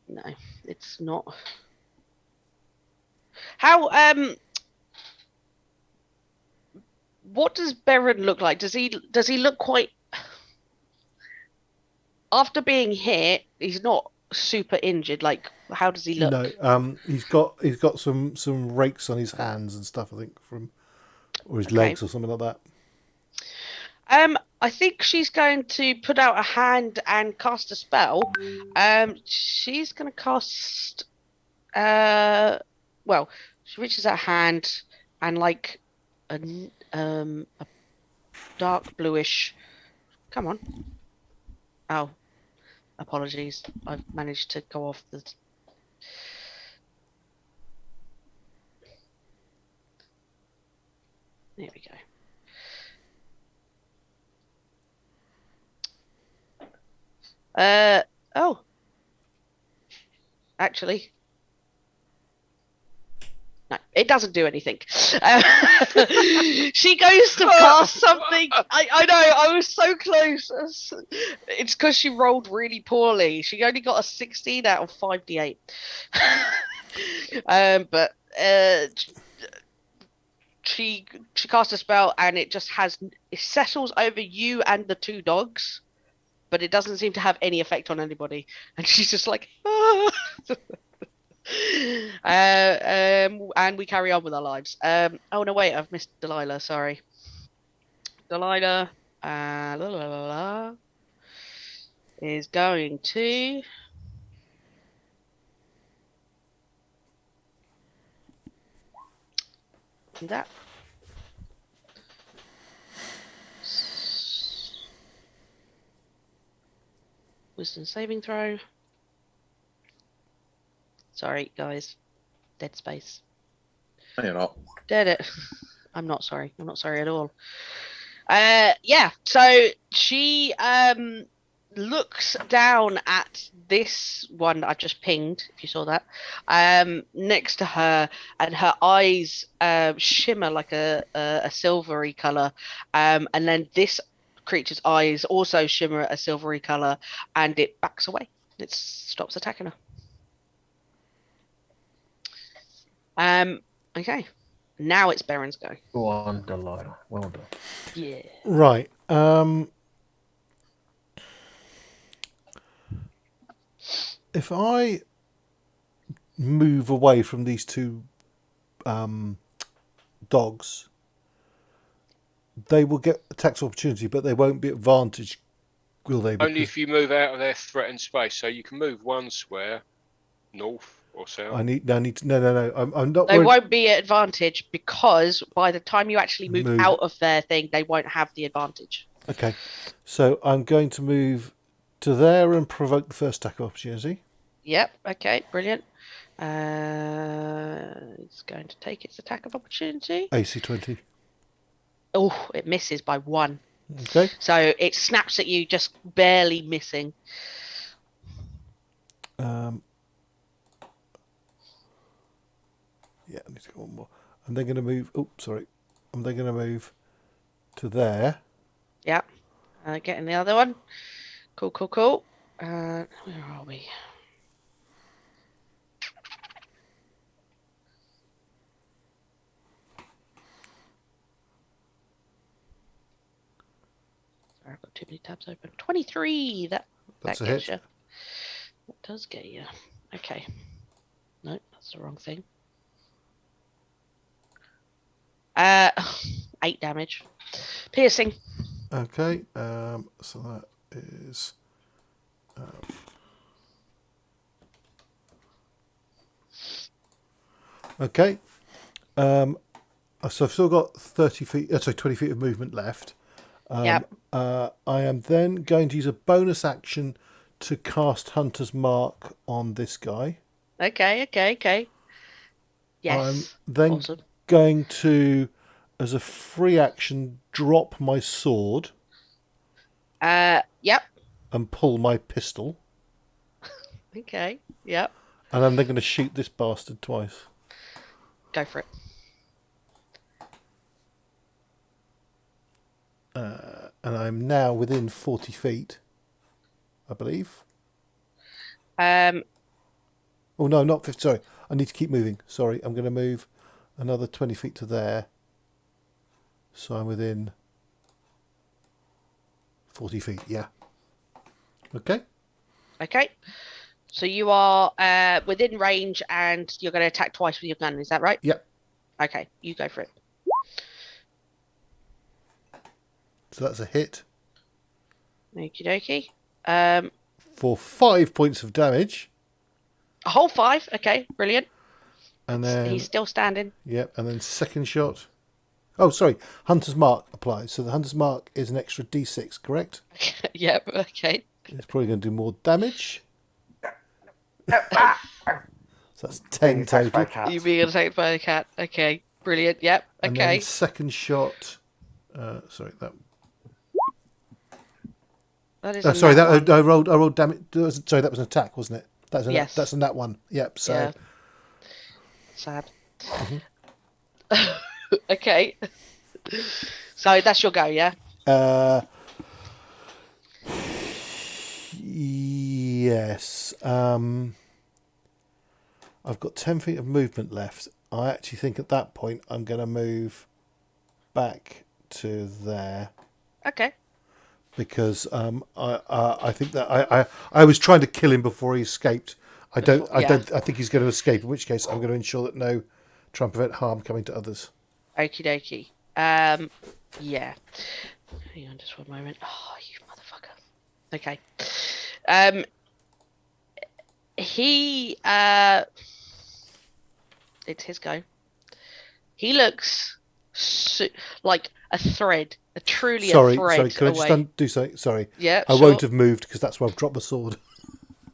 No, it's not. How what does Beren look like? Does he look quite, after being hit, he's not super injured, like how does he look? No, he's got some rakes on his hands and stuff, I think, or his legs or something like that. I think she's going to put out a hand and cast a spell. She's going to cast. Well, she reaches out a hand and like a dark bluish. Come on. Oh, apologies. I've managed to go off the. There we go. Oh. Actually. No, it doesn't do anything. She goes to cast something. I know, I was so close. It's because she rolled really poorly. She only got a 16 out of 5d8. But she casts a spell and it settles over you and the 2 dogs. But it doesn't seem to have any effect on anybody, and she's just like, ah. And we carry on with our lives. Oh no, wait, I've missed Delilah. Sorry, Delilah. Is going to. Do that. Wisdom saving throw. Sorry, guys. Dead space. No, you're not. Dead it. I'm not sorry. I'm not sorry at all. Yeah. So she looks down at this one I just pinged, if you saw that, next to her, and her eyes shimmer like a silvery color, and then this creature's eyes also shimmer a silvery color, and it backs away. It stops attacking her. Okay, now it's Baron's go. Go on, Delilah. Well done. Yeah. Right. If I move away from these two dogs, they will get attacks of opportunity, but they won't be advantaged, will they? Only if you move out of their threatened space. So you can move one square north or south. No. I'm not. They won't be at advantage because by the time you actually move out of their thing, they won't have the advantage. Okay, so I'm going to move to there and provoke the first attack opportunity. Yep. Okay. Brilliant. It's going to take its attack of opportunity. AC 20. Oh, it misses by 1. Okay. So it snaps at you, just barely missing. Yeah, I need to go one more. And they're going to move. Oh, sorry. And they're going to move to there. Yep. Getting the other one. Cool. Where are we? Sorry, I've got too many tabs open. 23. That That's a gets hit. you. That does get you. Okay. No, that's the wrong thing. 8 damage. Piercing. Okay. So that is. Okay. So I've still got 30 feet. Sorry, 20 feet of movement left. Yep. I am then going to use a bonus action to cast Hunter's Mark on this guy. Okay. Yes. I'm then awesome. going to, as a free action, drop my sword. Yep. And pull my pistol. Okay. Yep. And I'm then going to shoot this bastard twice. Go for it. And I'm now within 40 feet, I believe. Oh, no, not 50. Sorry. I need to keep moving. Sorry. I'm going to move another 20 feet to there. So I'm within 40 feet. Yeah. Okay. Okay. So you are within range and you're going to attack twice with your gun. Is that right? Yep. Okay. You go for it. So that's a hit. Okie dokie. For 5 points of damage. A whole 5. Okay. Brilliant. And then he's still standing. Yep. And then second shot. Oh, sorry. Hunter's Mark applies. So the Hunter's Mark is an extra D6, correct? Yep. Okay. It's probably going to do more damage. So that's 10 total. You being attacked by a cat. Okay. Brilliant. Yep. Okay. And then second shot. Sorry, that. That is sorry, that I rolled damage. Sorry, that was an attack, wasn't it? That's a yes. That's a nat 1. Yep. So. Yeah. Sad. Okay. So that's your go, yeah. Yes. I've got 10 feet of movement left. I actually think at that point I'm going to move back to there. Okay. Because I think that I was trying to kill him before he escaped. I think he's going to escape. In which case, I'm going to ensure that try and prevent harm coming to others. Okie dokie. Yeah. Hang on, just one moment. Oh, you motherfucker. Okay. It's his go. He looks like a thread, a thread. Sorry, can I just do something? Sorry. Yeah, I won't have moved because that's where I've dropped the sword.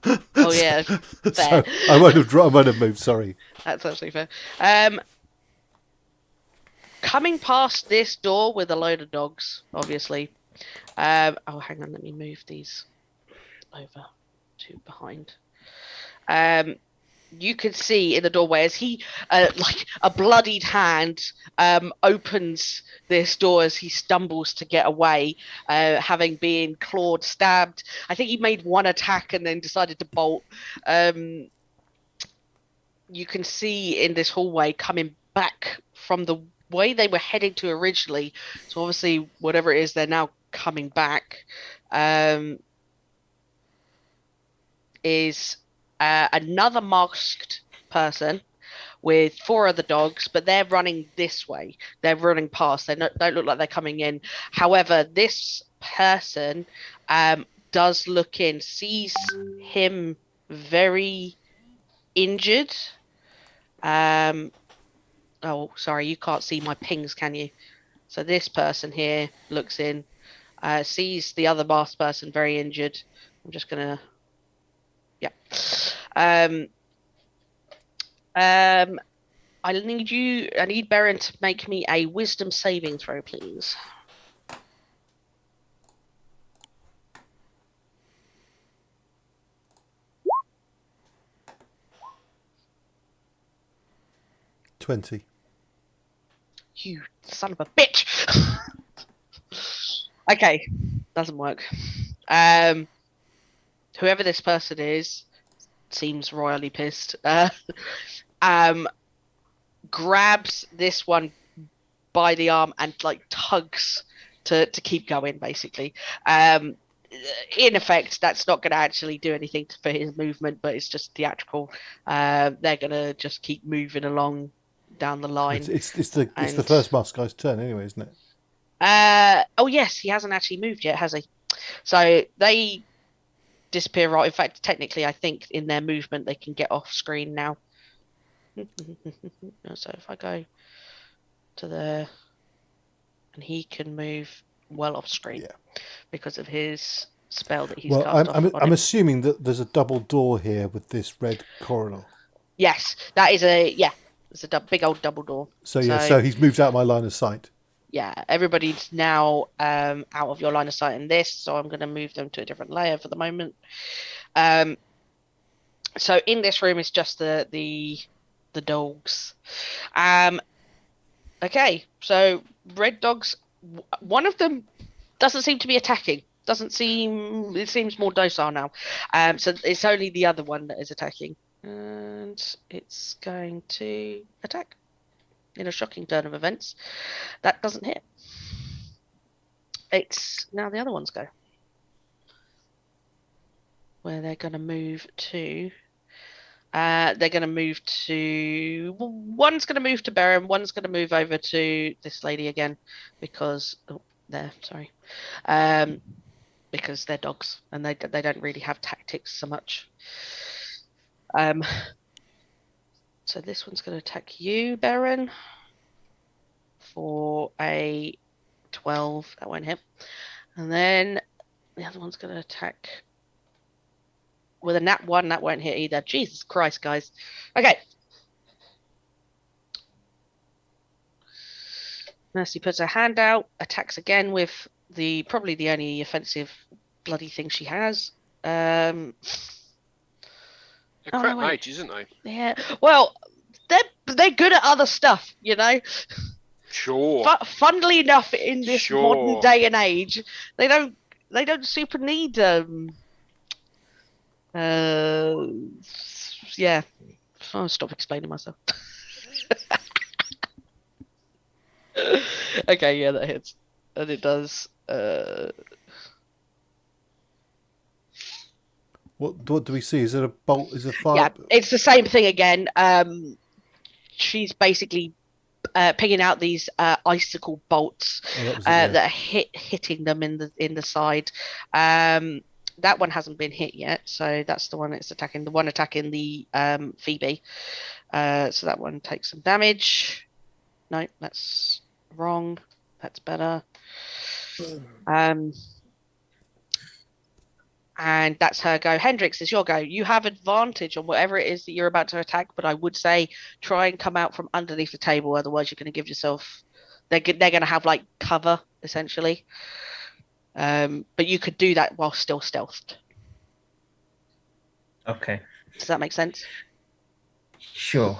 Oh yeah, fair. So I won't have moved. Sorry. That's actually fair. Coming past this door with a load of dogs, obviously. Oh, hang on, let me move these. over to behind. You could see in the doorway as he, like a bloodied hand, opens this door as he stumbles to get away, having been clawed, stabbed. I think he made one attack and then decided to bolt. You can see in this hallway coming back from the way they were heading to originally. So obviously, whatever it is, they're now coming back. Is another masked person with 4 other dogs, but they're running this way. They're running past. They don't look like they're coming in. However, this person does look in, sees him very injured. Oh, sorry, you can't see my pings, can you? So this person here looks in, sees the other masked person very injured. I'm just gonna, yeah. I need Baron to make me a wisdom saving throw, please. $20. You son of a bitch. Okay, doesn't work. Whoever this person is seems royally pissed. Grabs this one by the arm and like tugs to keep going, basically. In effect, that's not going to actually do anything for his movement, but it's just theatrical. They're going to just keep moving along down the line. It's the first mask guy's turn anyway, isn't it? Oh yes, he hasn't actually moved yet, has he? So they disappear right. In fact, technically, I think in their movement they can get off screen now. So if I go to there, and he can move well off screen because of his spell that he's cast off. I'm assuming that there's a double door here with this red corridor. Yes, that is it's a big old double door. So he's moved out of my line of sight. Yeah, everybody's now out of your line of sight in this, so I'm going to move them to a different layer for the moment. So in this room is just the dogs. Okay, so red dogs. One of them doesn't seem to be attacking. It seems more docile now. So it's only the other one that is attacking, and it's going to attack in a shocking turn of events. That doesn't hit. It's now the other ones go, where they're going to move to. One's going to move to Baron, one's going to move over to this lady again because because they're dogs and they don't really have tactics so much. So this one's going to attack you, Baron, for a 12. That won't hit. And then the other one's going to attack with a nat 1. That won't hit either. Jesus Christ, guys. Okay. Mercy puts her hand out, attacks again with probably the only offensive bloody thing she has. They're crap mages, isn't they? Yeah. Well, they're good at other stuff, you know. Sure. Funnily enough, in this modern day and age, they don't super need yeah. I'll stop explaining myself. Okay, yeah, that hits. And it does. What do we see? Is it a bolt? Is it a fire? Yeah, it's the same thing again. She's basically picking out these icicle bolts that are hitting them in the side. That one hasn't been hit yet, so that's the one it's attacking. The one attacking the Phoebe. So that one takes some damage. No, that's wrong. That's better. And that's her go. Hendrix, it's your go. You have advantage on whatever it is that you're about to attack, but I would say try and come out from underneath the table. Otherwise, you're going to give yourself. They're going to have like cover essentially. But you could do that while still stealthed. Okay. Does that make sense? Sure.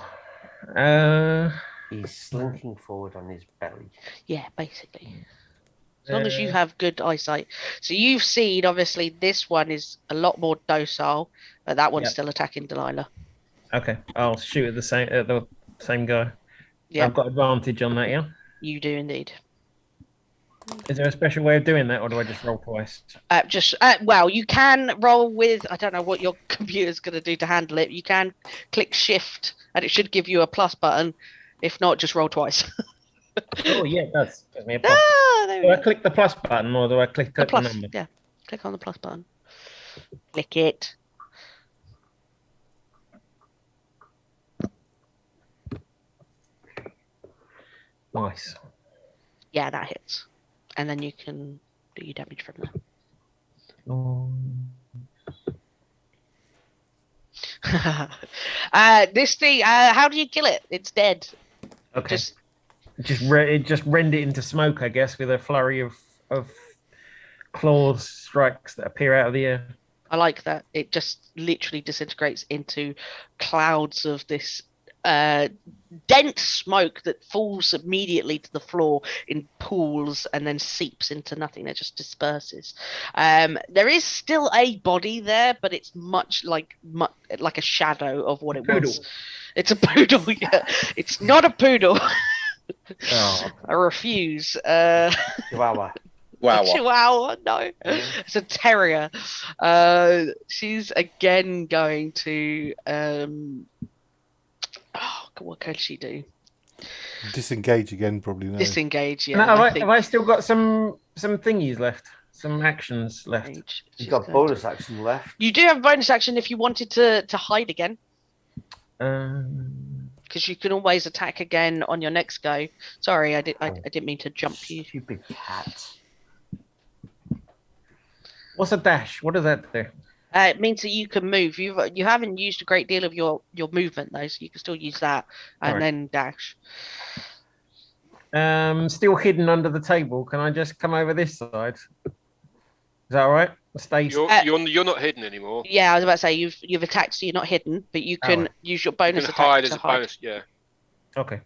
He's slinking forward on his belly. Yeah, basically. As long as you have good eyesight. So you've seen, obviously, this one is a lot more docile, but that one's still attacking Delilah. Okay, I'll shoot at the same guy. Yeah, I've got advantage on that, yeah? you do indeed. Is there a special way of doing that, or do I just roll twice? Well, you can roll with, I don't know what your computer's going to do to handle it. You can click shift, and it should give you a plus button. If not, just roll twice. Oh, yeah, it does. Gives me a plus. Do I click the plus button, or do I click the number? Yeah, click on the plus button. Click it. Nice. Yeah, that hits. And then you can do your damage from there. This thing, how do you kill it? It's dead. Okay. It just rend it into smoke, I guess, with a flurry of claws strikes that appear out of the air. I like that. It just literally disintegrates into clouds of this dense smoke that falls immediately to the floor in pools and then seeps into nothing. It just disperses. There is still a body there, but it's much like a shadow of what it was. It's a poodle. Yeah, it's not a poodle. Oh. I refuse. Chihuahua. Wow. Chihuahua, no. It's a terrier. She's again going to what can she do? Disengage again, probably. No. Disengage, yeah. Have I still got some thingies left? Some actions left? You've got bonus action left. You do have bonus action if you wanted to hide again. Because you can always attack again on your next go. Sorry, I didn't mean to jump you. Stupid cat. What's a dash? What does that do? It means that you can move. You haven't used a great deal of your movement though, so you can still use that and then dash. Still hidden under the table. Can I just come over this side? Is that all right? You're not hidden anymore. Yeah, I was about to say you've attacked, so you're not hidden, but you can use your bonus attack hide to as a hide. bonus. Yeah. Okay.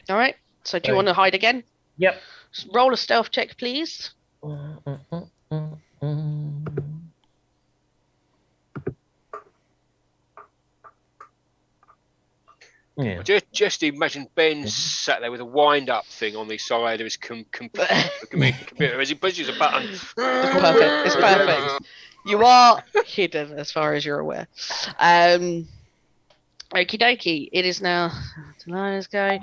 All right. So do you want to hide again? Yep. Just roll a stealth check, please. Yeah. Just imagine Ben sat there with a wind-up thing on the side of his computer as he pushes a button. It's perfect. It's perfect. You are hidden as far as you're aware. Okie dokie. It is now Delilah's go.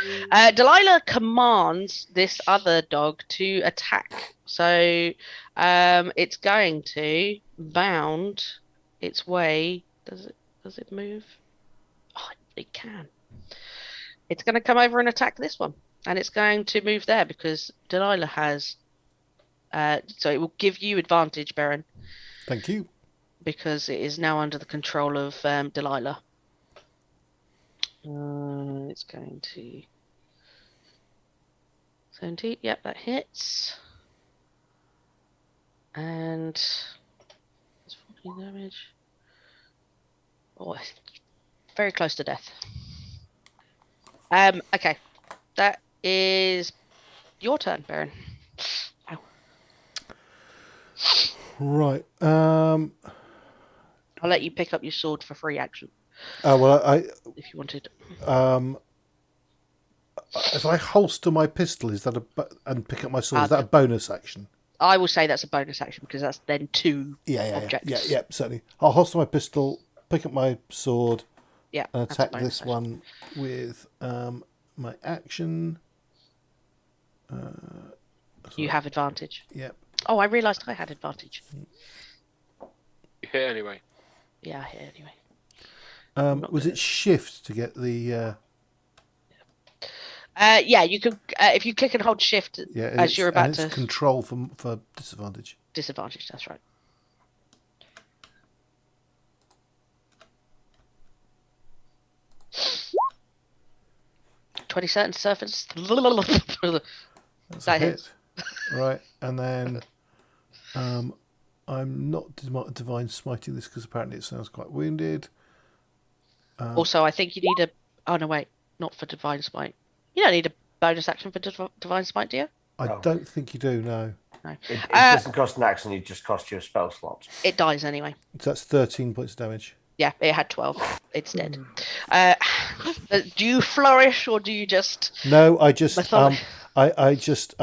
Delilah commands this other dog to attack. So it's going to bound its way. Does it move? Oh, it can. It's going to come over and attack this one. And it's going to move there because Delilah has... so it will give you advantage, Baron. Thank you. Because it is now under the control of Delilah. It's going to... 70. Yep, that hits. And... It's 14 damage. Oh, very close to death. Okay, that is your turn, Baron. Ow. Right. I'll let you pick up your sword for free action. Well, if you wanted. If I holster my pistol, and pick up my sword, is that a bonus action? I will say that's a bonus action because that's then two objectives. Yeah, certainly. I'll holster my pistol, pick up my sword. Yeah, and attack this one with my action. You have advantage. Yep. Oh, I realised I had advantage. You hit anyway. Yeah, I hit anyway. Was it shift to get the? Yeah, you can. If you click and hold shift as you're about to. Control for disadvantage. Disadvantage. That's right. 20 certain surface. That's that hits. Right, and then I'm not divine smiting this because apparently it sounds quite wounded. Also, I think you need a. Oh no, wait, not for divine smite. You don't need a bonus action for divine smite, do you? I don't think you do. No. No. It doesn't cost an action. It just costs you a spell slot. It dies anyway. So that's 13 points of damage. Yeah, it had 12. It's dead. Do you flourish or do you just? No, I just I just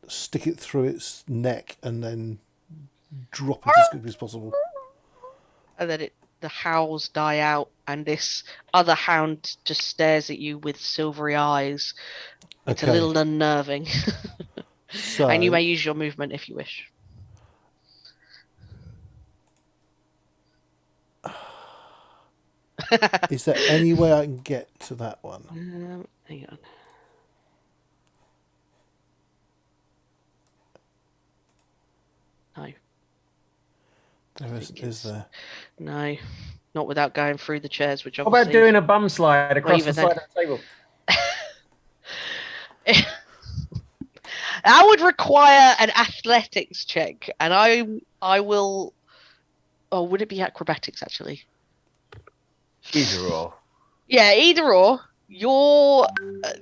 stick it through its neck and then drop it as quickly as possible. And then the howls die out, and this other hound just stares at you with silvery eyes. It's a little unnerving. So, and you may use your movement if you wish. Is there any way I can get to that one? Hang on. No. Is there? No. Not without going through the chairs, which What obviously... about doing a bum slide across the side of the table? That would require an athletics check, and I will... Oh, would it be acrobatics, actually? Either or. Yeah, either or. You're...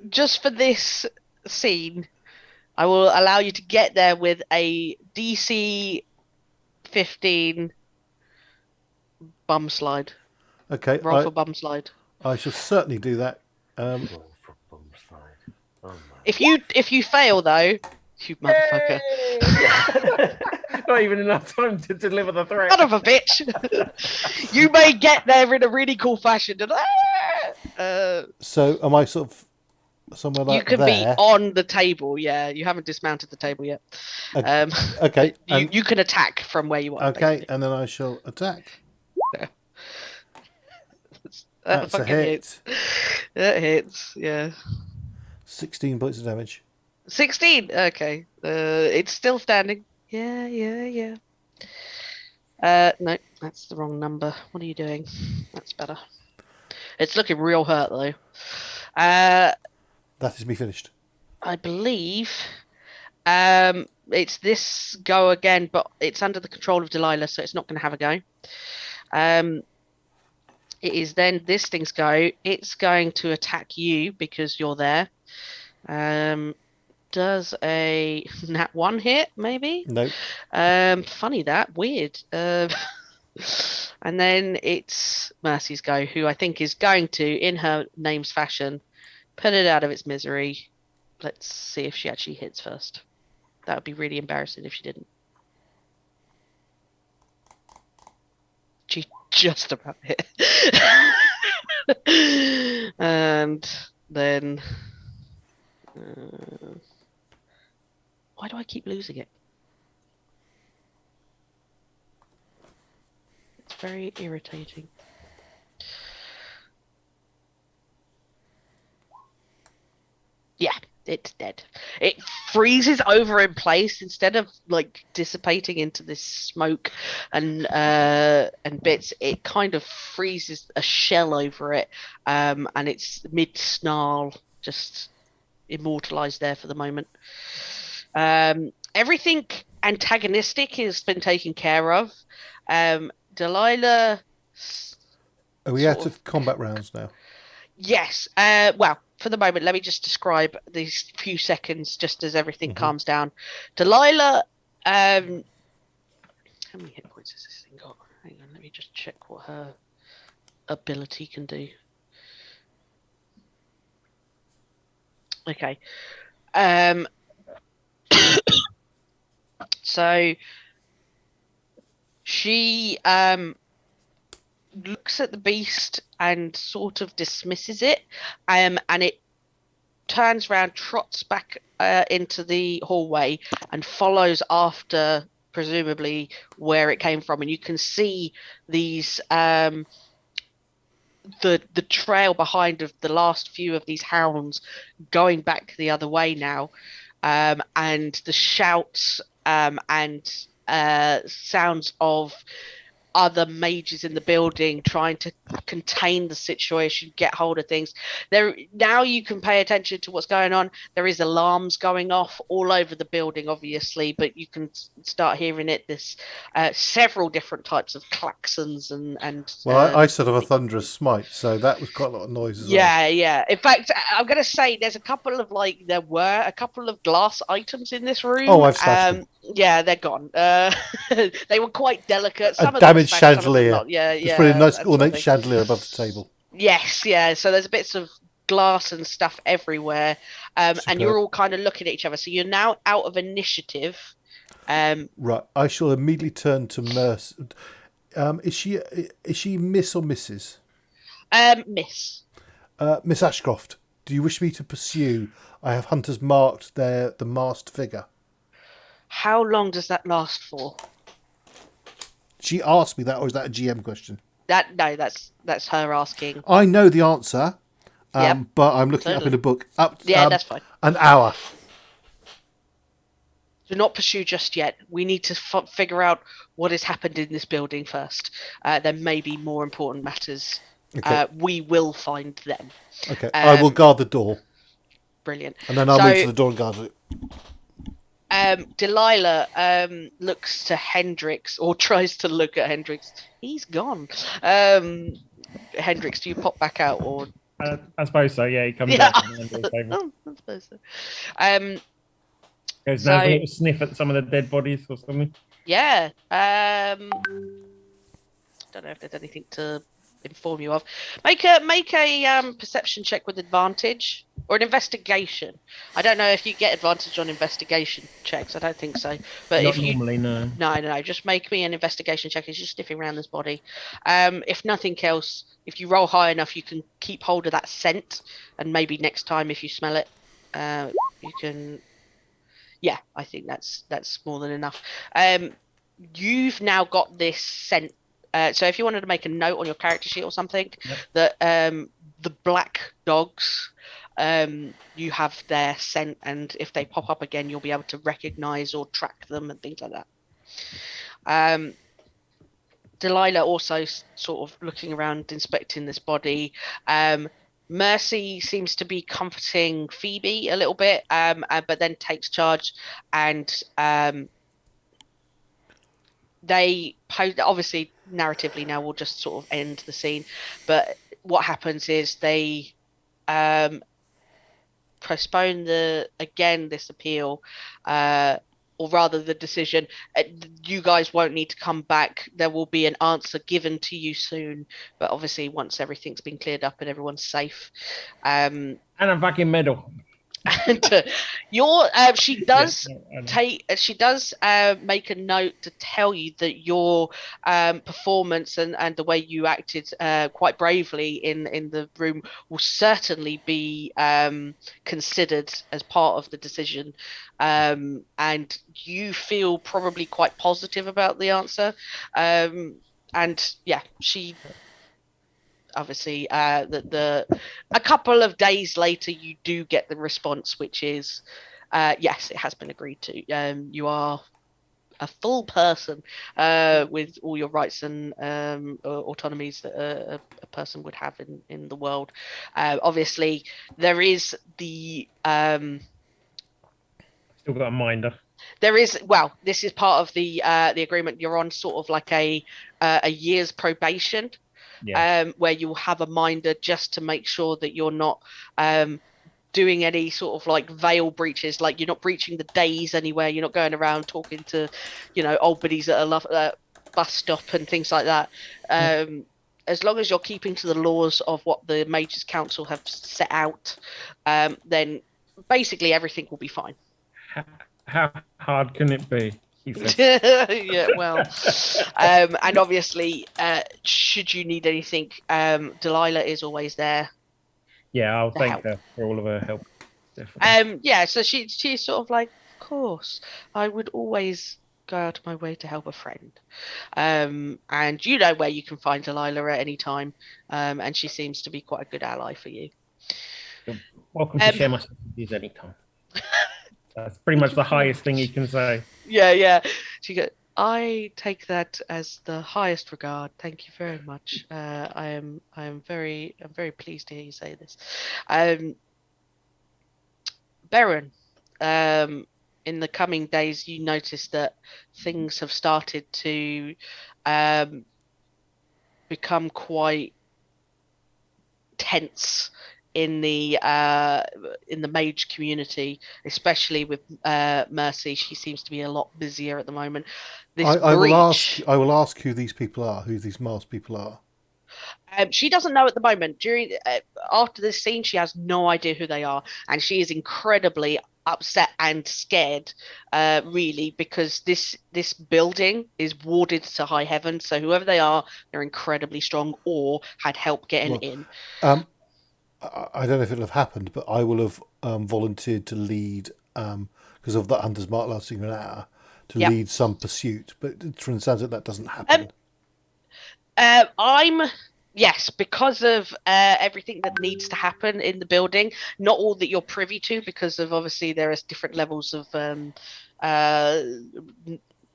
just for this scene, I will allow you to get there with a DC 15 bum slide. Okay. Roll for bum slide. I shall certainly do that. Roll for bum slide. Oh my. If you fail though, you motherfucker. Not even enough time to deliver the threat. Son of a bitch. You may get there in a really cool fashion. So am I sort of somewhere like you can there? be on the table, yeah. You haven't dismounted the table yet. Okay. You can attack from where you are. Okay, basically. and then I shall attack. Yeah. That's a hit. That hits, yeah. 16 points of damage. 16. Okay. It's still standing. Yeah. No, that's the wrong number. What are you doing? That's better. It's looking real hurt though. That is me finished. I believe it's this go again, but it's under the control of Delilah, so it's not going to have a go. It is then this thing's go. It's going to attack you because you're there. Does a nat 1 hit, maybe? No. Funny that. Weird. And then it's Mercy's go, who I think is going to, in her name's fashion, put it out of its misery. Let's see if she actually hits first. That would be really embarrassing if she didn't. She just about hit. And then... why do I keep losing it? It's very irritating. Yeah, it's dead. It freezes over in place instead of like dissipating into this smoke and bits. It kind of freezes a shell over it, and it's mid snarl, just immortalized there for the moment. Everything antagonistic has been taken care of. Delilah. Are we out of combat rounds now? Yes. Well, for the moment, let me just describe these few seconds just as everything calms down. Delilah, how many hit points has this thing got? Hang on, let me just check what her ability can do. Okay. So she looks at the beast and sort of dismisses it, and it turns around, trots back into the hallway and follows after, presumably where it came from. And you can see these the trail behind of the last few of these hounds going back the other way now, and the shouts and sounds of other mages in the building trying to contain the situation, get hold of things. Now you can pay attention to what's going on. There is alarms going off all over the building, obviously, but you can start hearing it. There's several different types of klaxons and. Well, I sort of a thunderous smite, so that was quite a lot of noise as well. Yeah. In fact, I'm going to say there were a couple of glass items in this room. Oh, I've smashed them. Yeah, they're gone. They were quite delicate. A damaged chandelier. Yeah. It's pretty nice ornate chandelier above the table. Yes, yeah. So there's bits of glass and stuff everywhere, and you're all kind of looking at each other. So you're now out of initiative. Right. I shall immediately turn to Mercy. Is she Miss or Mrs.? Miss. Miss Ashcroft, do you wish me to pursue? I have hunters marked the masked figure. How long does that last for? She asked me that, or is that a GM question? No, that's her asking. I know the answer, but I'm looking up in a book. That's fine. An hour. Do not pursue just yet. We need to figure out what has happened in this building first. There may be more important matters. Okay. We will find them. Okay. I will guard the door. Brilliant. And then I'll move to the door and guard it. Delilah looks to Hendrix, or tries to look at Hendrix. He's gone. Hendrix, do you pop back out, or? I suppose so. Yeah, he comes out. I suppose so. Goes down a little sniff at some of the dead bodies or something. Yeah. Don't know if there's anything to inform you of. Make a perception check with advantage, or an investigation. I don't know if you get advantage on investigation checks. I don't think so. But Not normally, no. No. Just make me an investigation check. He's just sniffing around this body. If nothing else, if you roll high enough, you can keep hold of that scent, and maybe next time if you smell it, you can. Yeah, I think that's more than enough. You've now got this scent. So if you wanted to make a note on your character sheet or something, that the black dogs, you have their scent, and if they pop up again, you'll be able to recognize or track them and things like that. Delilah also sort of looking around, inspecting this body. Mercy seems to be comforting Phoebe a little bit, but then takes charge, and they obviously narratively now we'll just sort of end the scene, but what happens is they postpone this appeal, or rather the decision. You guys won't need to come back. There will be an answer given to you soon, but obviously once everything's been cleared up and everyone's safe. And a fucking medal. And she does make a note to tell you that your performance and the way you acted quite bravely in the room will certainly be considered as part of the decision, and you feel probably quite positive about the answer, and yeah, she obviously a couple of days later you do get the response, which is yes, it has been agreed to. You are a full person with all your rights and autonomies that a person would have in the world. Obviously there is the still got a minder. There is, this is part of the agreement. You're on sort of like a year's probation. Yeah. Where you will have a minder just to make sure that you're not doing any sort of like veil breaches, like you're not breaching the days anywhere, you're not going around talking to, old biddies at a bus stop and things like that. As long as you're keeping to the laws of what the Mages Council have set out, then basically everything will be fine. How hard can it be? Yeah, well, and obviously, should you need anything, Delilah is always there. Yeah, I'll thank her for all of her help. Yeah, so she's sort of like, of course, I would always go out of my way to help a friend. And you know where you can find Delilah at any time, and she seems to be quite a good ally for you. You're welcome to share my strategies anytime. That's pretty much the highest thing you can say. Yeah. She goes, I take that as the highest regard. Thank you very much. I'm very pleased to hear you say this. Baron, in the coming days, you notice that things have started to become quite tense in the mage community, especially with Mercy. She seems to be a lot busier at the moment. I will ask who these people are, who these masked people are. She doesn't know at the moment. After this scene, she has no idea who they are, and she is incredibly upset and scared, really, because this building is warded to high heaven. So whoever they are, they're incredibly strong or had help getting in. I don't know if it'll have happened, but I will have volunteered to lead, because of that Hunter's Mark lasting an hour, to lead some pursuit. But from the sounds of that doesn't happen. Yes, because of everything that needs to happen in the building, not all that you're privy to, because of obviously there is different levels of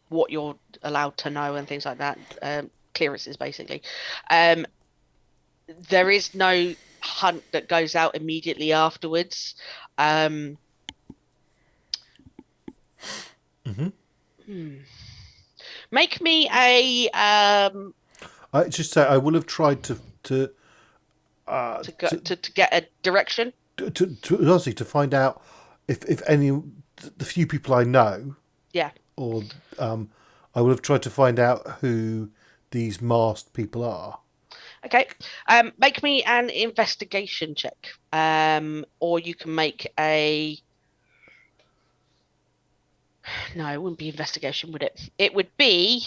what you're allowed to know and things like that, clearances basically. There is no hunt that goes out immediately afterwards. Make me a I just say I will have tried to get a direction. Honestly, to find out if any the few people I know. Yeah. Or I will have tried to find out who these masked people are. Okay. Make me an investigation check. Or you can make a. No, it wouldn't be investigation, would it? It would be.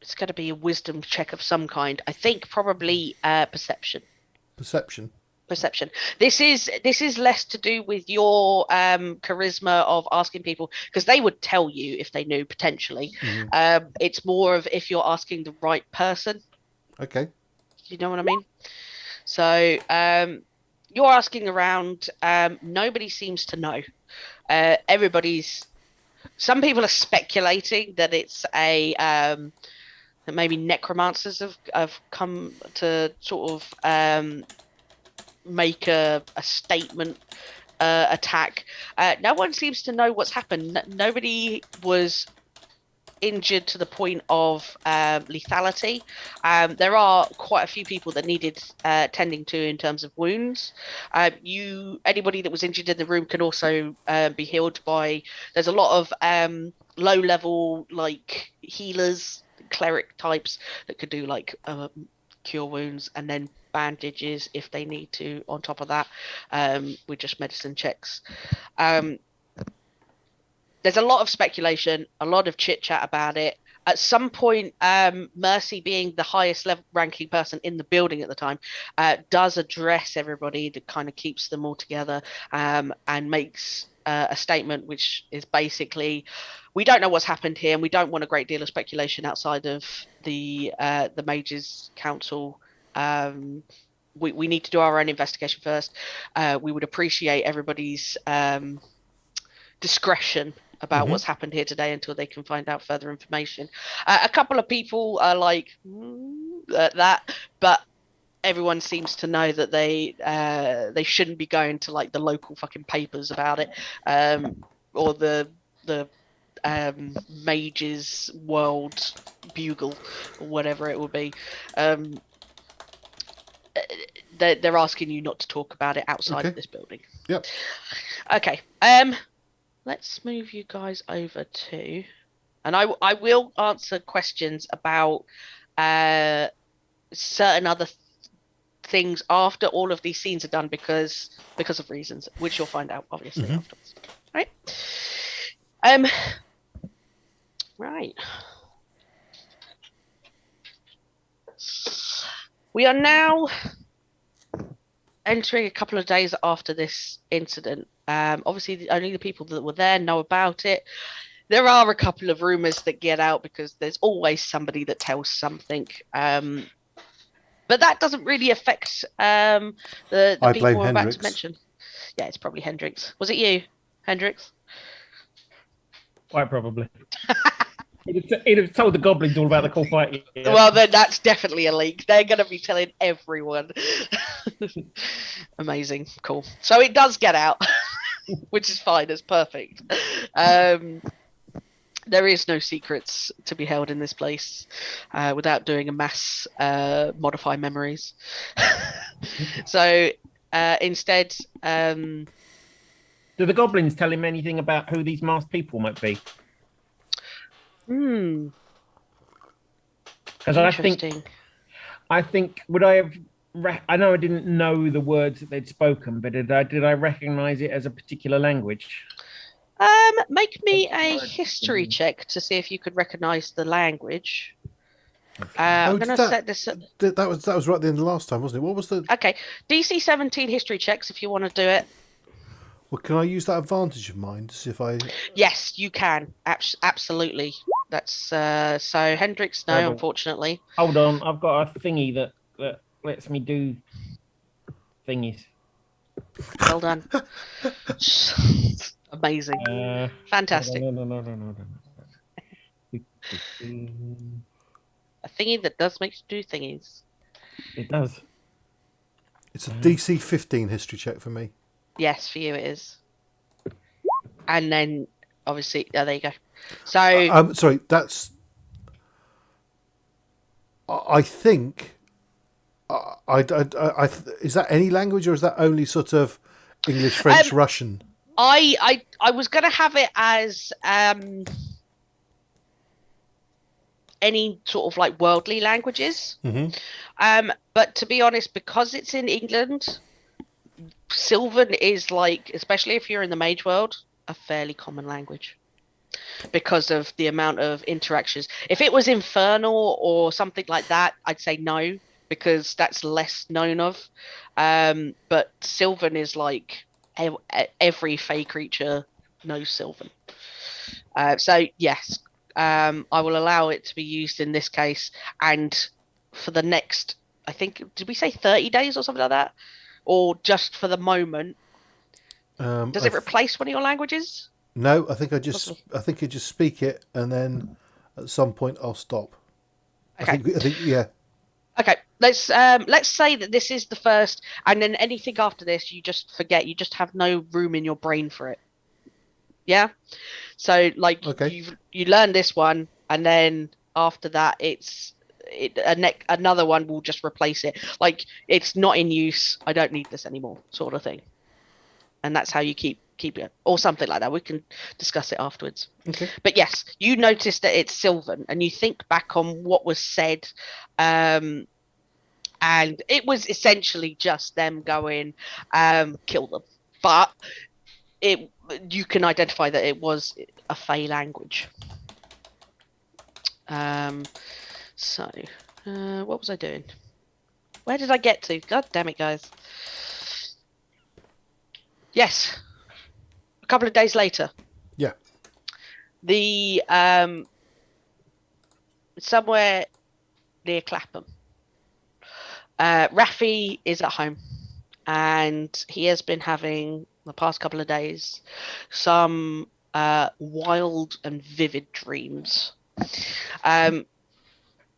It's got to be a wisdom check of some kind. I think probably perception. Perception. This is less to do with your charisma of asking people, because they would tell you if they knew potentially. Mm-hmm. It's more of if you're asking the right person. Okay. You know what I mean? So you're asking around. Nobody seems to know. Some people are speculating that it's that maybe necromancers have come to sort of make a statement attack. No one seems to know what's happened. Nobody was injured to the point of lethality. There are quite a few people that needed tending to in terms of wounds. Anybody that was injured in the room can also be healed by. There's a lot of low level like healers, cleric types that could do like cure wounds and then bandages if they need to on top of that, with just medicine checks. There's a lot of speculation, a lot of chit chat about it. At some point, Mercy, being the highest level ranking person in the building at the time, does address everybody, that kind of keeps them all together, and makes a statement which is basically, we don't know what's happened here, and we don't want a great deal of speculation outside of the Mages Council. We need to do our own investigation first. We would appreciate everybody's discretion about what's happened here today until they can find out further information. A couple of people are like that, but everyone seems to know that they shouldn't be going to like the local fucking papers about it, or the Mage's World Bugle or whatever it will be. They're asking you not to talk about it outside of this building. Yep. Okay. Let's move you guys over to, and I will answer questions about certain other things after all of these scenes are done, because of reasons which you'll find out obviously afterwards. Right. Right. We are now entering a couple of days after this incident. Obviously, only the people that were there know about it. There are a couple of rumors that get out because there's always somebody that tells something. But that doesn't really affect the people we're about to mention. Yeah, it's probably Hendrix. Was it you? Hendrix? Quite probably. He'd have told the goblins all about the cool fight. Yeah. Well, then that's definitely a leak. They're going to be telling everyone. Amazing. Cool. So it does get out, which is fine. It's perfect. There is no secrets to be held in this place without doing a mass modify memories. So instead... do the goblins tell him anything about who these masked people might be? Because I think would I have? I know I didn't know the words that they'd spoken, but did I recognize it as a particular language? Make me a history check to see if you could recognize the language. I'm going to set this up. That was right at the end of last time, wasn't it? What was the? Okay, DC 17 history checks if you want to do it. Well, can I use that advantage of mine to see if I? Yes, you can. Absolutely. That's so Hendrix. No, unfortunately. Hold on, I've got a thingy that lets me do thingies. Well done. Amazing. Fantastic. No. A thingy that does make you do thingies. It does. It's a DC 15 history check for me. Yes, for you it is. And then, obviously, there you go. So, sorry, that's. I think. Is that any language, or is that only sort of English, French, Russian? I was going to have it as any sort of like worldly languages. Mm-hmm. But to be honest, because it's in England, Sylvan is like, especially if you're in the Mage world, a fairly common language because of the amount of interactions. If it was Infernal or something like that, I'd say no, because that's less known of. But Sylvan is like every fey creature knows Sylvan. So yes, I will allow it to be used in this case, and for the next, I think, did we say 30 days or something like that, or just for the moment? Does it replace one of your languages? No, I think I just speak it, and then at some point I'll stop. Okay. I think yeah. Okay, let's say that this is the first, and then anything after this you just forget. You just have no room in your brain for it. Yeah. So like you learn this one, and then after that another one will just replace it. Like it's not in use. I don't need this anymore, sort of thing. And that's how you keep it, or something like that. We can discuss it afterwards. Okay. But yes, you notice that it's Sylvan, and you think back on what was said, and it was essentially just them going, kill them. But you can identify that it was a Fey language. So, what was I doing? Where did I get to? God damn it, guys. Yes. A couple of days later. Yeah. The somewhere near Clapham. Raphy is at home, and he has been having the past couple of days some wild and vivid dreams.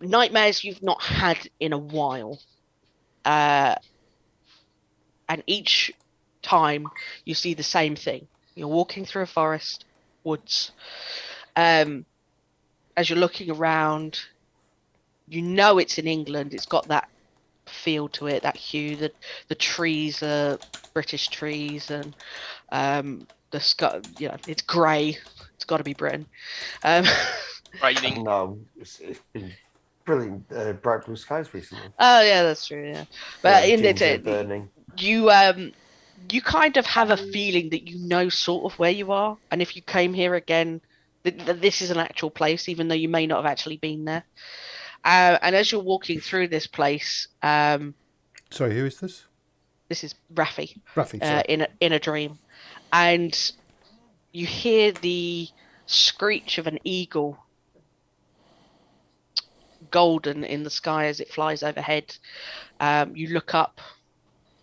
Nightmares you've not had in a while. And each time you see the same thing. You're walking through a forest, woods. As you're looking around, you know it's in England. It's got that feel to it, that hue. The trees are British trees, and the sky, it's grey. It's got to be Britain. Raining. No, it's been brilliant, bright blue skies recently. Oh yeah, that's true. Yeah, but in it, burning. You kind of have a feeling that you know sort of where you are, and if you came here again, this is an actual place, even though you may not have actually been there. And as you're walking through this place, sorry, who is this? This is Raphy. Raphy, in a dream, and you hear the screech of an eagle, golden in the sky as it flies overhead. You look up,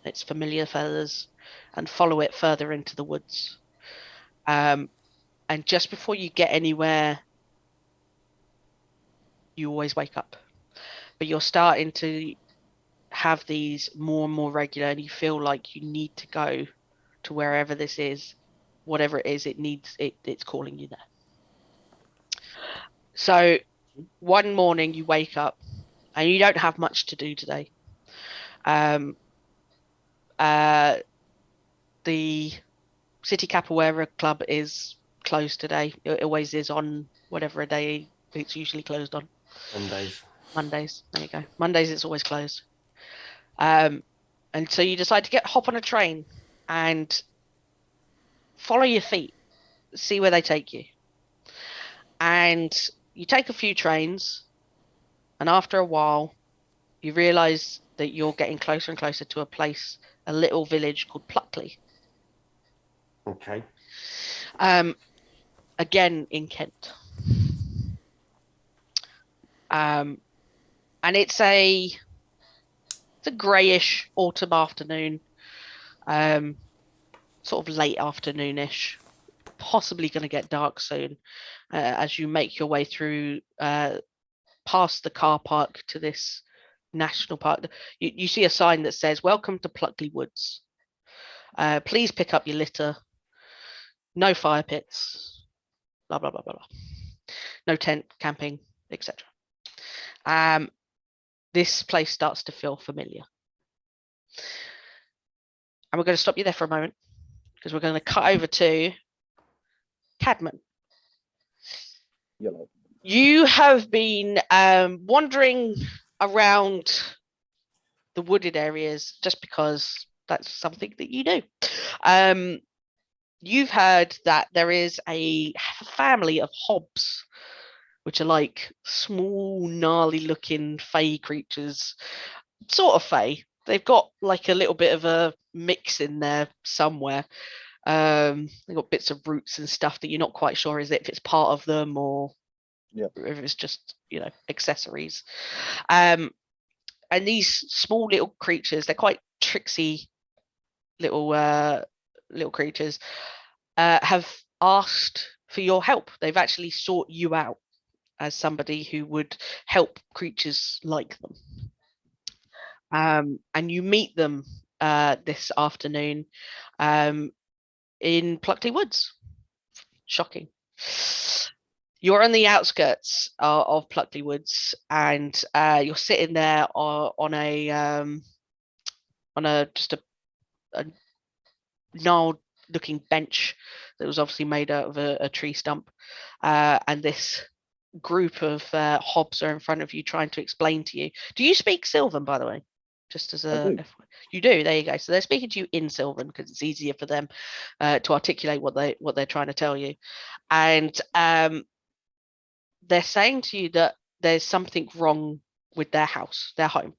its familiar feathers, and follow it further into the woods. And just before you get anywhere, you always wake up. But you're starting to have these more and more regular, and you feel like you need to go to wherever this is, whatever it is, it's calling you there. So one morning you wake up and you don't have much to do today. The City Capoeira Club is closed today. It always is on whatever a day it's usually closed on. Mondays. There you go. Mondays it's always closed. And so you decide to hop on a train and follow your feet, see where they take you. And you take a few trains, and after a while, you realize that you're getting closer and closer to a little village called Pluckley. Okay. Again in Kent. And it's a greyish autumn afternoon, sort of late afternoonish, possibly going to get dark soon, as you make your way through past the car park to this national park. You see a sign that says, "Welcome to Pluckley Woods. Please pick up your litter. No fire pits. Blah blah blah blah blah. No tent camping, etc." This place starts to feel familiar, and we're going to stop you there for a moment because we're going to cut over to Cadman. Yellow. You have been wandering around the wooded areas just because that's something that you do. You've heard that there is a family of hobs, which are like small, gnarly-looking fey creatures, sort of fey. They've got like a little bit of a mix in there somewhere. They've got bits of roots and stuff that you're not quite sure if it's part of them or if it's just, accessories. And these small little creatures, they're quite tricksy little creatures, have asked for your help. They've actually sought you out as somebody who would help creatures like them. And you meet them this afternoon in Pluckley Woods. Shocking. You're on the outskirts of Pluckley Woods, and you're sitting there on a gnarled looking bench that was obviously made out of a tree stump, and this group of hobs are in front of you trying to explain to you. Do you speak Sylvan, by the way? Just as you do. There you go. So they're speaking to you in Sylvan because it's easier for them to articulate what they're trying to tell you, and they're saying to you that there's something wrong with their house, their home.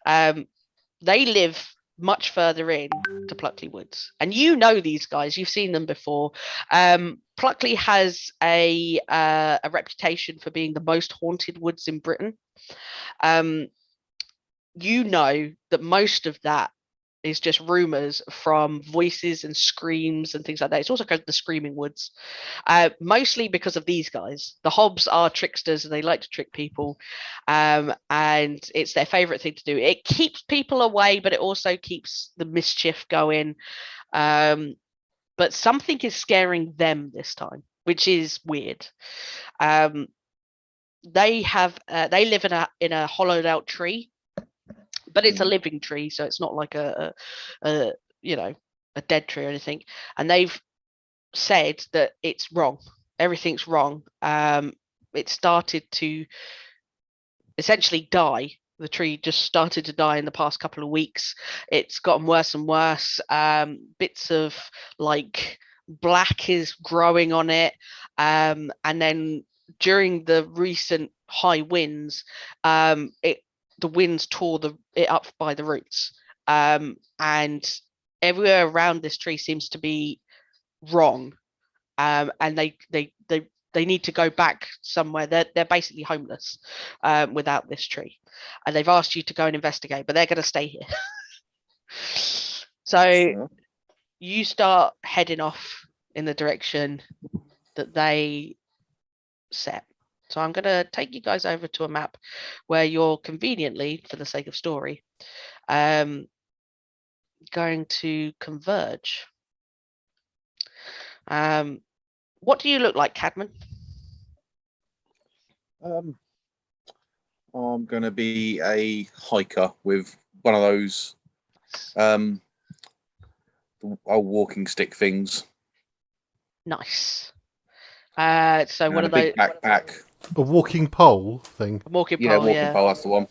They live much further in to Pluckley Woods, and you know these guys. You've seen them before. Pluckley has a reputation for being the most haunted woods in Britain. You know that most of that is just rumors from voices and screams and things like that. It's also called the Screaming Woods, mostly because of these guys. The hobs are tricksters and they like to trick people, and it's their favorite thing to do. It keeps people away, but it also keeps the mischief going. But something is scaring them this time, which is weird. They live in a hollowed out tree, but it's a living tree, so it's not like a dead tree or anything. And they've said that it's wrong. Everything's wrong. It started to essentially die. The tree just started to die in the past couple of weeks. It's gotten worse and worse. Bits of like black is growing on it. And then during the recent high winds, the winds tore it up by the roots, and everywhere around this tree seems to be wrong, and they need to go back somewhere. They're basically homeless without this tree, and they've asked you to go and investigate, but they're going to stay here. So you start heading off in the direction that they set. So I'm going to take you guys over to a map where you're conveniently, for the sake of story, going to converge. What do you look like, Cadman? I'm going to be a hiker with one of those old walking stick things. Nice. So And one a of those big backpack. A walking pole thing. Walking Yeah, pole, walking yeah. pole. That's the one.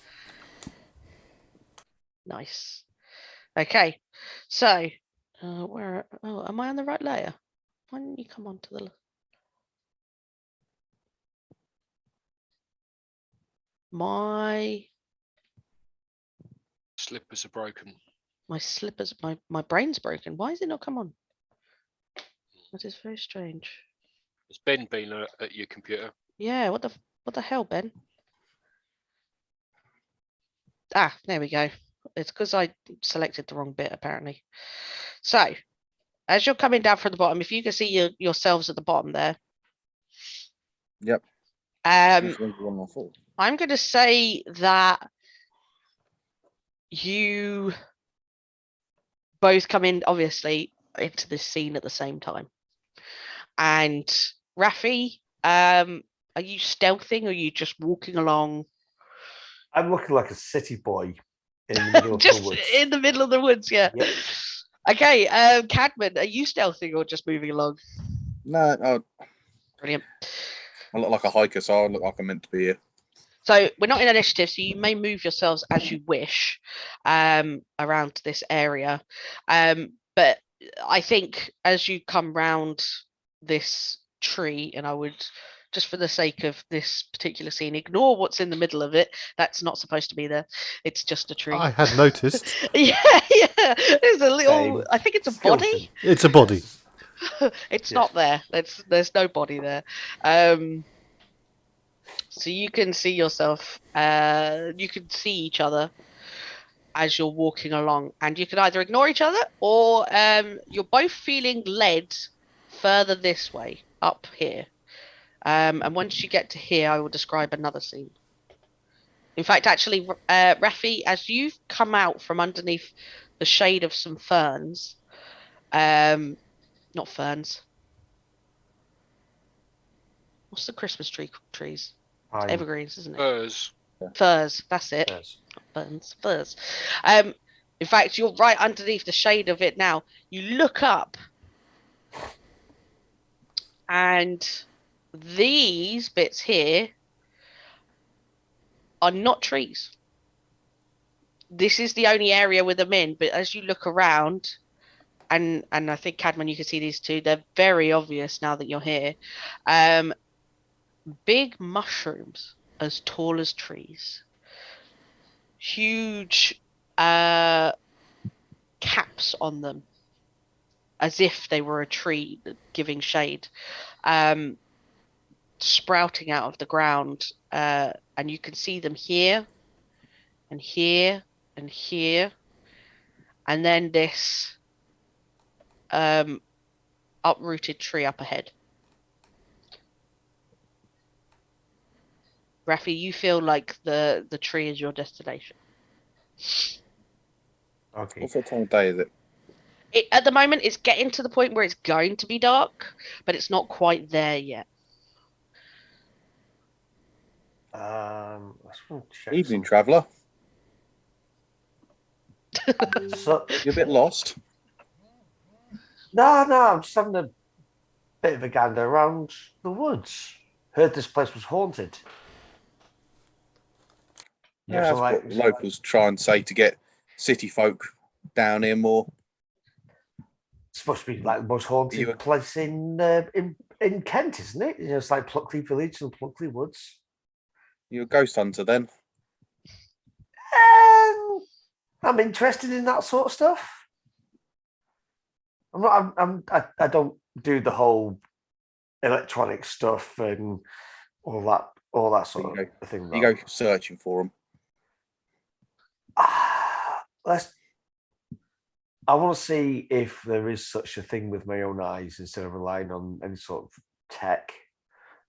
Nice. Okay. So, where? Oh, am I on the right layer? Why didn't you come onto the? My Slippers are broken. my slippers. My brain's broken. Why has it not come on? That is very strange. Has Ben been at your computer? Yeah. What the hell, Ben? Ah, there we go. It's because I selected the wrong bit, apparently. So, as you're coming down from the bottom, if you can see yourselves at the bottom there. Yep. I'm going to say that you both come in, obviously, into this scene at the same time. And Raphy, are you stealthing or are you just walking along? I'm looking like a city boy in the middle of just the woods. In the middle of the woods, yeah. Yep. Okay, Cadman, are you stealthing or just moving along? No, Brilliant. I look like a hiker, so I look like I'm meant to be here. So we're not in initiative, so you may move yourselves as you wish around this area. But I think as you come round this tree, and I would, just for the sake of this particular scene, ignore what's in the middle of it. That's not supposed to be there. It's just a tree. I had noticed. yeah. There's a little, Same. I think it's a Skeleton. body. It's a body. It's not there. There's no body there. So you can see yourself, you can see each other as you're walking along, and you can either ignore each other or you're both feeling led further this way, up here. And once you get to here, I will describe another scene. In fact, actually, Raphy, as you've come out from underneath the shade of some ferns, not ferns. What's the Christmas trees? It's evergreens, isn't it? Firs. That's it. Ferns. Firs. In fact, you're right underneath the shade of it now. You look up, and these bits here are not trees. This is the only area with them in. But as you look around, and I think Cadman, you can see these too. They're very obvious now that you're here. Big mushrooms as tall as trees. Huge caps on them, as if they were a tree giving shade, sprouting out of the ground, and you can see them here and here and here, and then this uprooted tree up ahead. Raphy, you feel like the tree is your destination. Okay. What sort of time of day is it? At the moment, it's getting to the point where it's going to be dark, but it's not quite there yet. Evening traveller. So, you're a bit lost. No, I'm just having a bit of a gander around the woods. Heard this place was haunted. Yeah, that's what locals try and say to get city folk down here more. It's supposed to be like the most haunted place in Kent, isn't it? You know, it's like Pluckley Village and Pluckley Woods. You're a ghost hunter then? I'm interested in that sort of stuff. I don't do the whole electronic stuff and all that sort of thing. You go searching for them. Let's I want to see if there is such a thing with my own eyes instead of relying on any sort of tech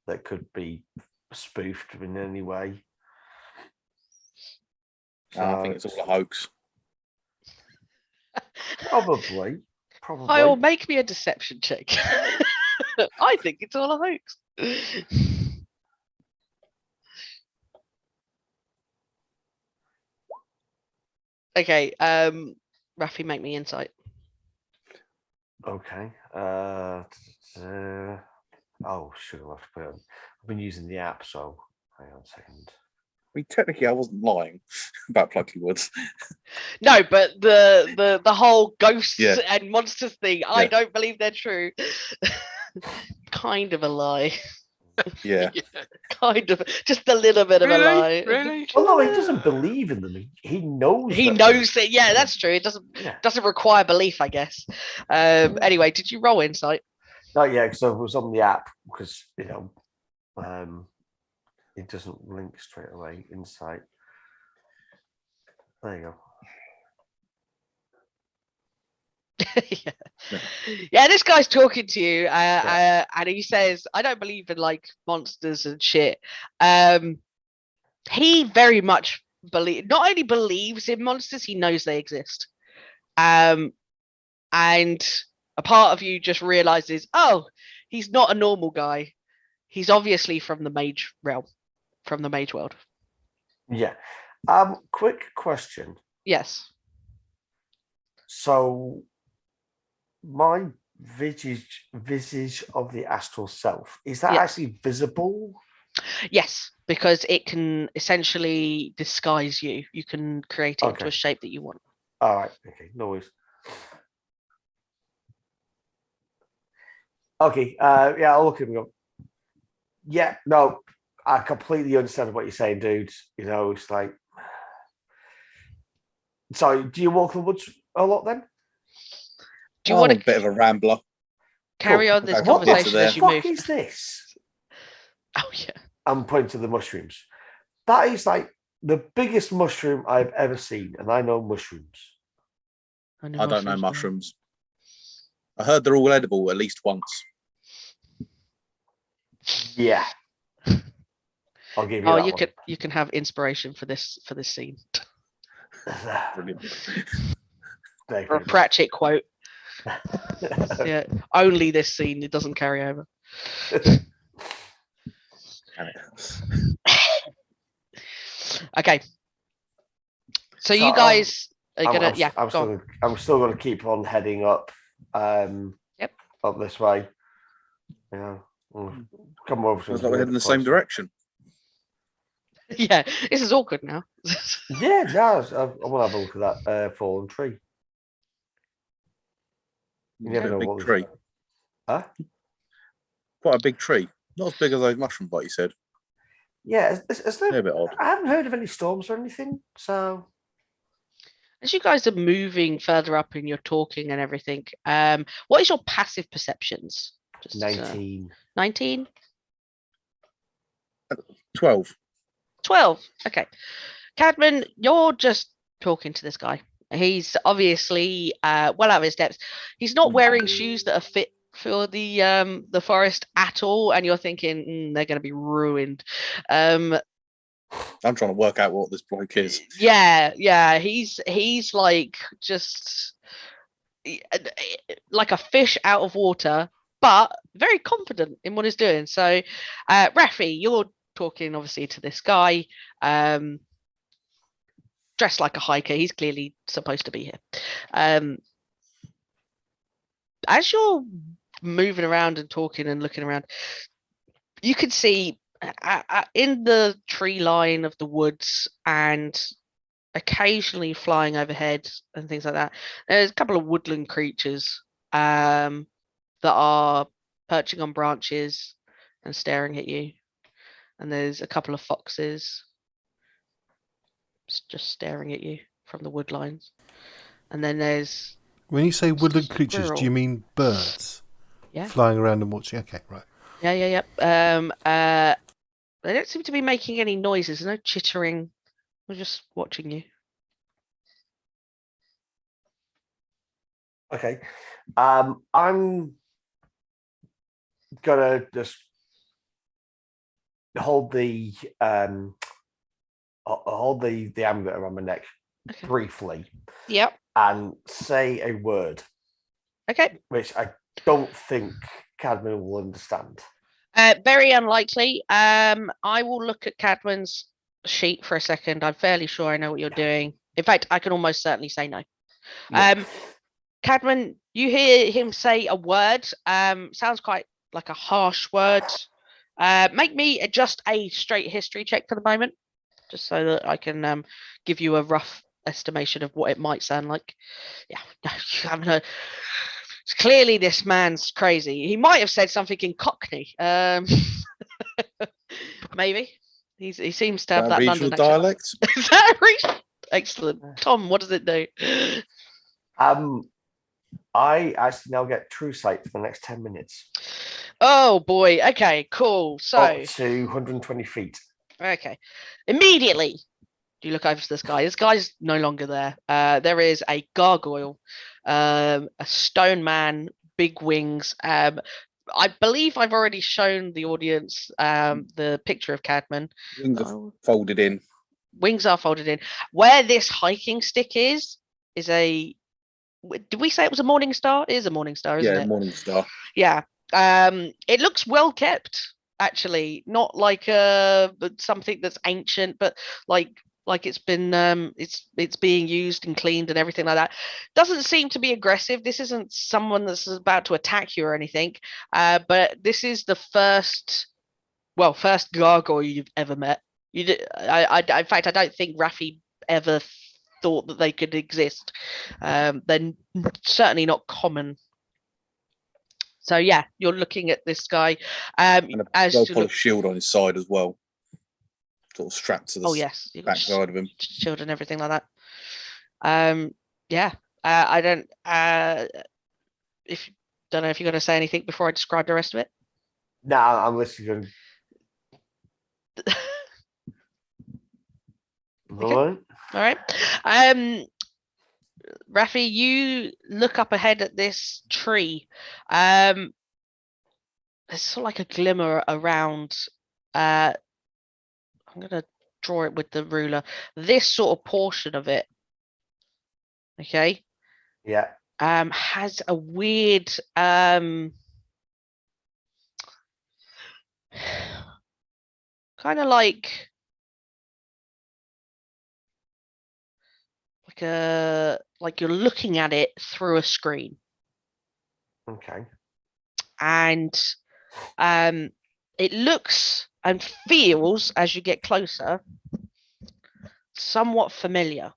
that could be spoofed in any way. So I think it's all a hoax. Probably. Kyle, make me a deception check. I think it's all a hoax. Okay, Raphy, make me insight. Okay. Oh, should I have to put it on? I've been using the app, so hang on a second. I mean, technically, I wasn't lying about Plucky Woods. No, but the whole ghosts and monsters thing, I don't believe they're true. Kind of a lie. Yeah. Kind of, just a little bit of a lie. Really? Well, no, he doesn't believe in them. He knows. He knows it. Yeah, that's true. It doesn't require belief, I guess. Anyway, did you roll insight? Not yet, because it was on the app. Because it doesn't link straight away. Insight. There you go. Yeah, this guy's talking to you, and he says, "I don't believe in like monsters and shit." He very much not only believes in monsters, he knows they exist. And a part of you just realizes, oh, he's not a normal guy. He's obviously from the Mage realm, from the Mage world. Yeah. Quick question. Yes. So, my visage of the astral self, is that actually visible? Yes, because it can essentially disguise you. You can create it into a shape that you want. All right. Okay. No worries. Okay. I'll look at him. Yeah. No, I completely understand what you're saying, dude. It's like. Sorry. Do you walk the woods a lot then? Do you want a bit of a rambler? Carry on this conversation as you move. What is this? Oh yeah. I'm pointing to the mushrooms. That is like the biggest mushroom I've ever seen, and I know mushrooms. I don't know mushrooms. I heard they're all edible at least once. Yeah. I'll give you that you can have inspiration for this scene. Brilliant. Or a Pratchett quote. Yeah, only this scene, it doesn't carry over. Okay. So you guys are gonna I'm still gonna keep on heading up up this way. Come over. Looks like we're heading in the same direction. Yeah, this is awkward now. Yeah, no, I want to have a look at that fallen tree. You never know what tree. Huh? Quite a big tree. Not as big as those mushroom bites, you said. Yeah, it's a bit odd. I haven't heard of any storms or anything, so. As you guys are moving further up and you're talking and everything, what is your passive perceptions? 19. 19? 12. 12. Okay. Cadman, you're just talking to this guy. He's obviously well out of his depth. He's not wearing shoes that are fit for the forest at all, and you're thinking they're going to be ruined. I'm trying to work out what this bloke is. Yeah. He's like just like a fish out of water, but very confident in what he's doing. So, Raphy, you're talking obviously to this guy, dressed like a hiker. He's clearly supposed to be here. As you're moving around and talking and looking around, you can see in the tree line of the woods and occasionally flying overhead and things like that, there's a couple of woodland creatures that are perching on branches and staring at you. And there's a couple of foxes just staring at you from the wood lines. And then there's... When you say woodland creatures, do you mean birds? Yeah. Flying around and watching? Okay, right. Yeah. They don't seem to be making any noises. There's no chittering. We're just watching you. Okay. I'm gonna just hold the amulet around my neck briefly. Yep. And say a word. Okay. Which I don't think Cadman will understand. Very unlikely. I will look at Cadman's sheet for a second. I'm fairly sure I know what you're doing. In fact, I can almost certainly say no. Yeah. Cadman, you hear him say a word. Sounds quite like a harsh word. Make me just a straight history check for the moment, just so that I can give you a rough estimation of what it might sound like. Yeah, no, you haven't heard. Clearly, this man's crazy. He might have said something in Cockney. Maybe. He seems to have that regional London dialect. Excellent. Tom, what does it do? I actually now get true sight for the next 10 minutes. Oh boy. Okay, cool. So up to 120 feet. Okay. Immediately, you look over to this guy. This guy's no longer there. There is a gargoyle, a stone man, big wings. I believe I've already shown the audience the picture of Cadman. Wings are folded in. Wings are folded in. Where this hiking stick is a. Did we say it was a morning star? It is a morning star, isn't it? Yeah, morning star. Yeah. It looks well kept, actually. Not like something that's ancient, but like it's been it's being used and cleaned and everything like that. Doesn't seem to be aggressive. This isn't someone that's about to attack you or anything. But this is the first gargoyle you've ever met. In fact, I don't think Raphy ever thought that they could exist. They're certainly not common. So yeah, you're looking at this guy. And a well-polished shield on his side as well, sort of strapped to the backside of him. Shield and everything like that. Yeah. I don't. Don't know if you're going to say anything before I describe the rest of it. No, I'm listening. Okay. All right. Raphy, you look up ahead at this tree. There's sort of like a glimmer around. I'm going to draw it with the ruler. This sort of portion of it. Okay. Yeah. Has a weird kind of like you're looking at it through a screen. Okay. And it looks and feels, as you get closer, somewhat familiar.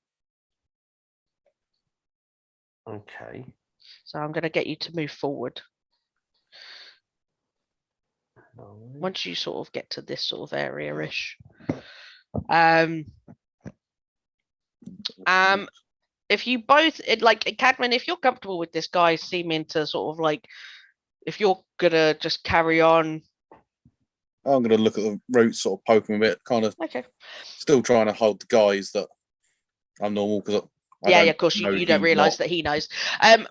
Okay. So I'm going to get you to move forward. Once you sort of get to this sort of area-ish. If you both, Cadman, if you're comfortable with this guy seeming to sort of like, if you're going to just carry on. I'm going to look at the roots, sort of poke him a bit, kind of. Okay. Still trying to hold the guys that I'm normal because of course, you don't realise that he knows.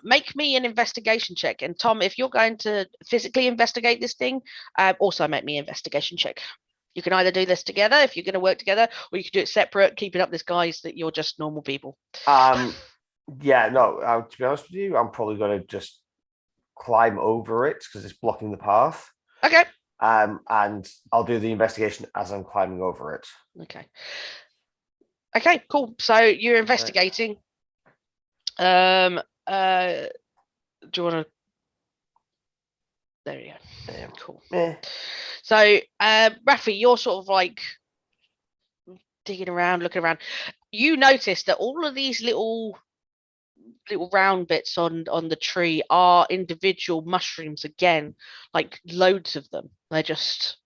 Make me an investigation check. And Tom, if you're going to physically investigate this thing, also make me an investigation check. You can either do this together if you're going to work together, or you can do it separate, keeping up disguise that you're just normal people. Yeah, no, to be honest with you, I'm probably going to just climb over it because it's blocking the path. Okay. And I'll do the investigation as I'm climbing over it. Okay, cool. So you're investigating. Do you want to? There you go. Yeah, cool. Yeah. So, Raphy, you're sort of like digging around, looking around. You notice that all of these little round bits on the tree are individual mushrooms again, like loads of them. They're just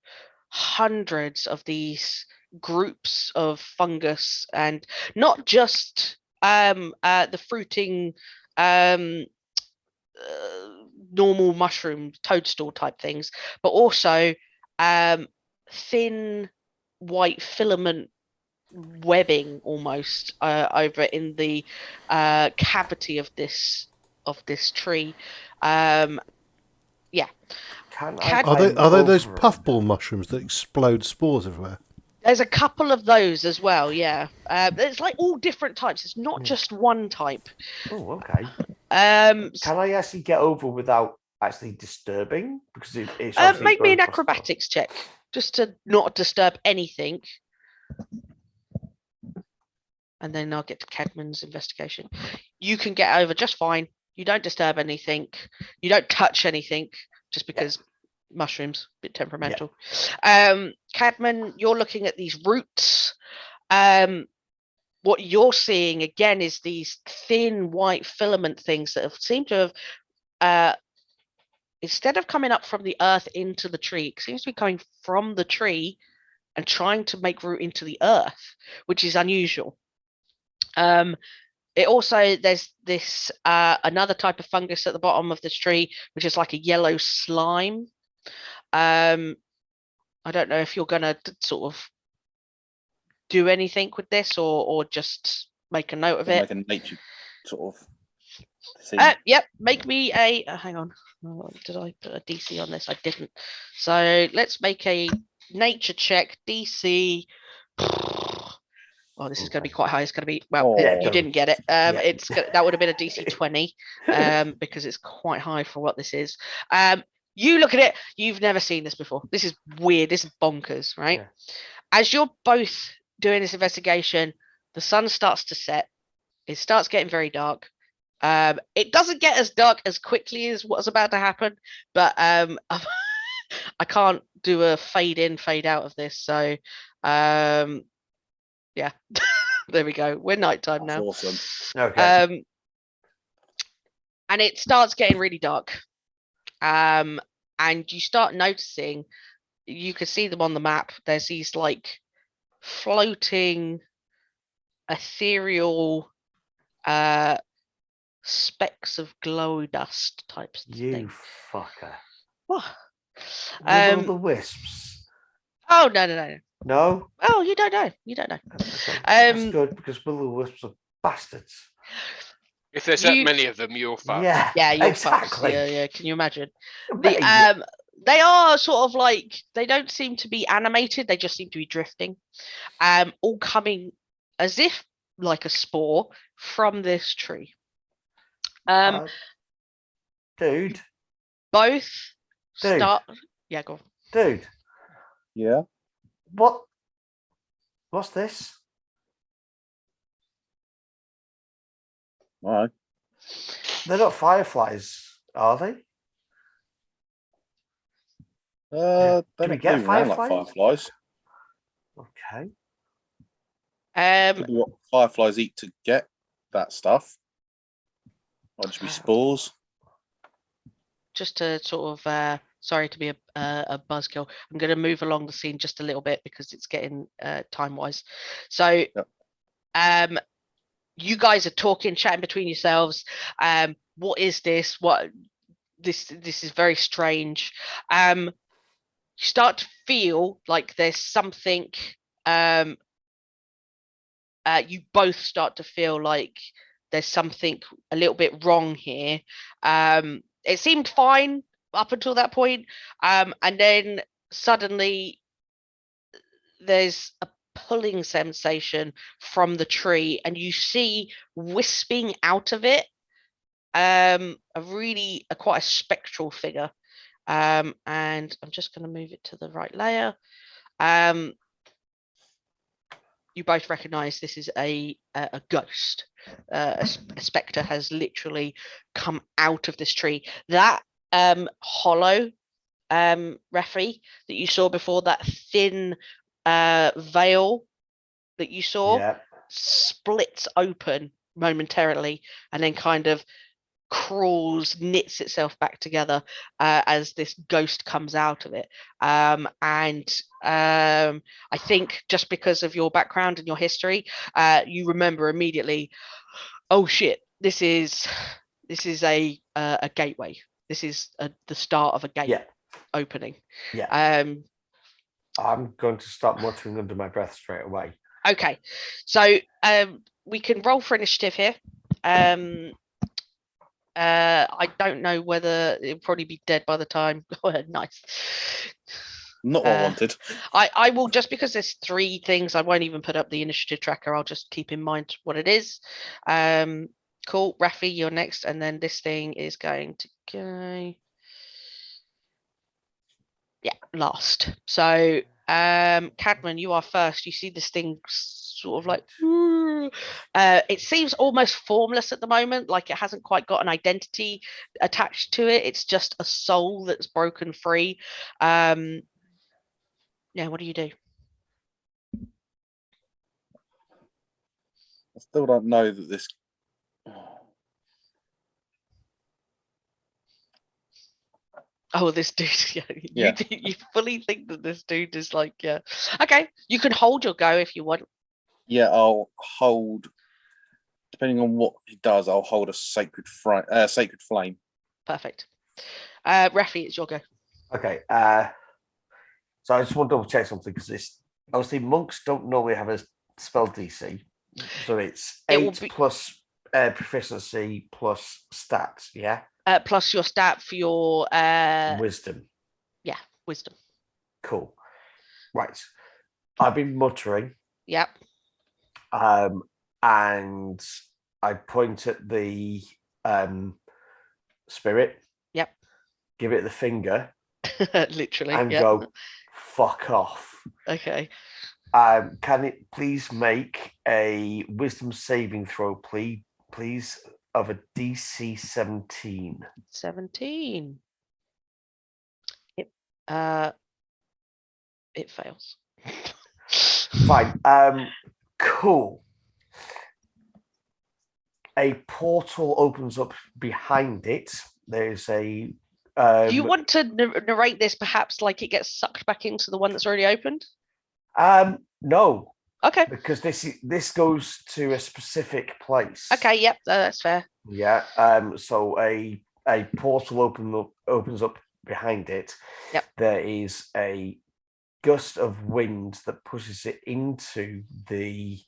hundreds of these groups of fungus, and not just the fruiting normal mushroom toadstool type things, but also thin white filament webbing almost over in the cavity of this this tree. Yeah. Are they those puffball mushrooms that explode spores everywhere? There's a couple of those as well. Yeah. It's like all different types. It's not just one type. Oh, okay. Can I actually get over without actually disturbing? Because it's make me an acrobatics check just to not disturb anything. And then I'll get to Cadman's investigation. You can get over just fine. You don't disturb anything. You don't touch anything just because mushrooms, a bit temperamental. Cadman, you're looking at these roots. What you're seeing again is these thin white filament things that seem to have, instead of coming up from the earth into the tree, it seems to be coming from the tree and trying to make root into the earth, which is unusual. It also, there's this another type of fungus at the bottom of this tree, which is like a yellow slime. I don't know if you're gonna sort of do anything with this or just make a note of it. Make a nature sort of. Yep. Make me a. Hang on. Did I put a DC on this? I didn't. So let's make a nature check. DC. Oh, this is going to be quite high. It's going to be you didn't get it. That would have been a DC 20 because it's quite high for what this is. You look at it. You've never seen this before. This is weird. This is bonkers, right? Yeah. As you're both doing this investigation, the sun starts to set. It starts getting very dark. It doesn't get as dark as quickly as what's about to happen, but I can't do a fade in, fade out of this. So, yeah, there we go. We're nighttime now. Awesome. Okay. And it starts getting really dark. And you start noticing, you can see them on the map. There's these like floating, ethereal specks of glow dust types. You fucker. What? All the wisps. Oh no. No? Oh, you don't know. Okay. That's good because will-o-wisps are bastards. If there's that many of them, you're fucked. Yeah, you're exactly. Fucked. Yeah. Can you imagine? They are sort of like, they don't seem to be animated. They just seem to be drifting. All coming as if like a spore from this tree. Dude. Both start. Yeah, go on. Dude. Yeah. What's this? All right. They're not fireflies, are they? They Can we get fireflies? Like fireflies. Okay. Could be what fireflies eat to get that stuff. Might just be spores. Just to sort of, sorry to be a buzzkill, I'm going to move along the scene just a little bit because it's getting time-wise. So, you guys are talking, chatting between yourselves. What is this? This is very strange. You start to feel like there's something. You both start to feel like there's something a little bit wrong here. It seemed fine up until that point, and then suddenly there's a pulling sensation from the tree, and you see wisping out of it quite a spectral figure. And I'm just going to move it to the right layer. You both recognize this is a ghost. A spectre has literally come out of this tree. That hollow Raphy that you saw before, that thin veil that you saw, splits open momentarily and then kind of knits itself back together as this ghost comes out of it. I think just because of your background and your history, you remember immediately, oh shit, this is a gateway. This is the start of a gate opening. I'm going to stop muttering under my breath straight away. Okay, so we can roll for initiative here. I don't know whether it'll probably be dead by the time. Nice. Not what I wanted. I will, just because there's 3 things, I won't even put up the initiative tracker. I'll just keep in mind what it is. Cool. Raphy, you're next, and then this thing is going to go. Yeah, last. So, Cadman, you are first. You see this thing sort of like, it seems almost formless at the moment, like it hasn't quite got an identity attached to it. It's just a soul that's broken free. Yeah, what do you do? I still don't know that this. Oh, this dude. Yeah. You fully think that this dude is like, yeah. Okay, you can hold your go if you want. Yeah, I'll hold. Depending on what he does, I'll hold a sacred flame. Perfect. Raphy, it's your go. Okay. So I just want to double check something, because this obviously monks don't normally have a spell DC, so it's 8 plus proficiency plus stats. Yeah. Plus your stat for your Wisdom. Yeah, wisdom. Cool. Right. I've been muttering. Yep. And I point at the spirit. Yep. Give it the finger. Literally. And yep. go, fuck off. Okay. Can it please make a wisdom saving throw, please, of a DC 17? 17. It fails. Fine. Cool. A portal opens up behind it. There's a. Do you want to narrate this perhaps like it gets sucked back into the one that's already opened? No. Okay. Because this goes to a specific place. Okay. Yep. That's fair. Yeah. So a portal opens up behind it. Yep. There is a gust of wind that pushes it into the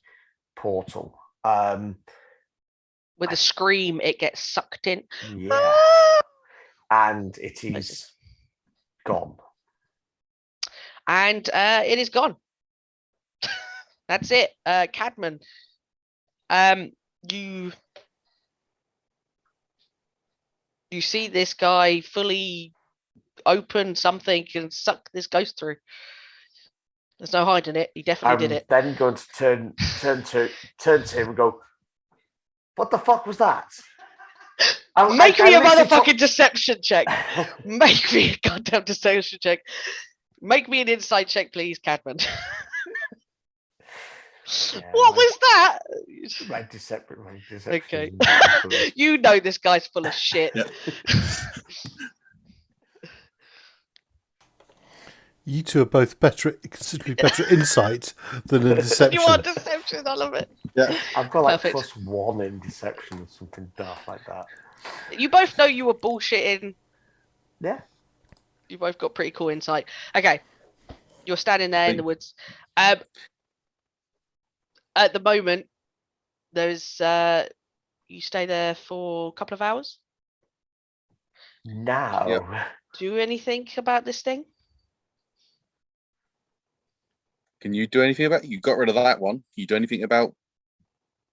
portal. With a scream, it gets sucked in. Yeah. And it is gone. And it is gone. That's it. Cadman. You see this guy fully open something and suck this ghost through. There's no hiding it. He definitely did it. Then going to turn to him and go, "What the fuck was that?" Make me a motherfucking deception check. Make me a goddamn deception check. Make me an insight check, please, Cadman. What was that? My deception. Okay. You know this guy's full of shit. Yeah. You two are both considerably better insight than a deception. You want deception, I love it. Yeah, I've got like Perfect. +1 in deception or something daft like that. You both know you were bullshitting. Yeah. You both got pretty cool insight. Okay. You're standing there in the woods. At the moment, there's you stay there for a couple of hours. Now. Yep. Do anything about this thing? Can you do anything about it? You got rid of that one. Can you do anything about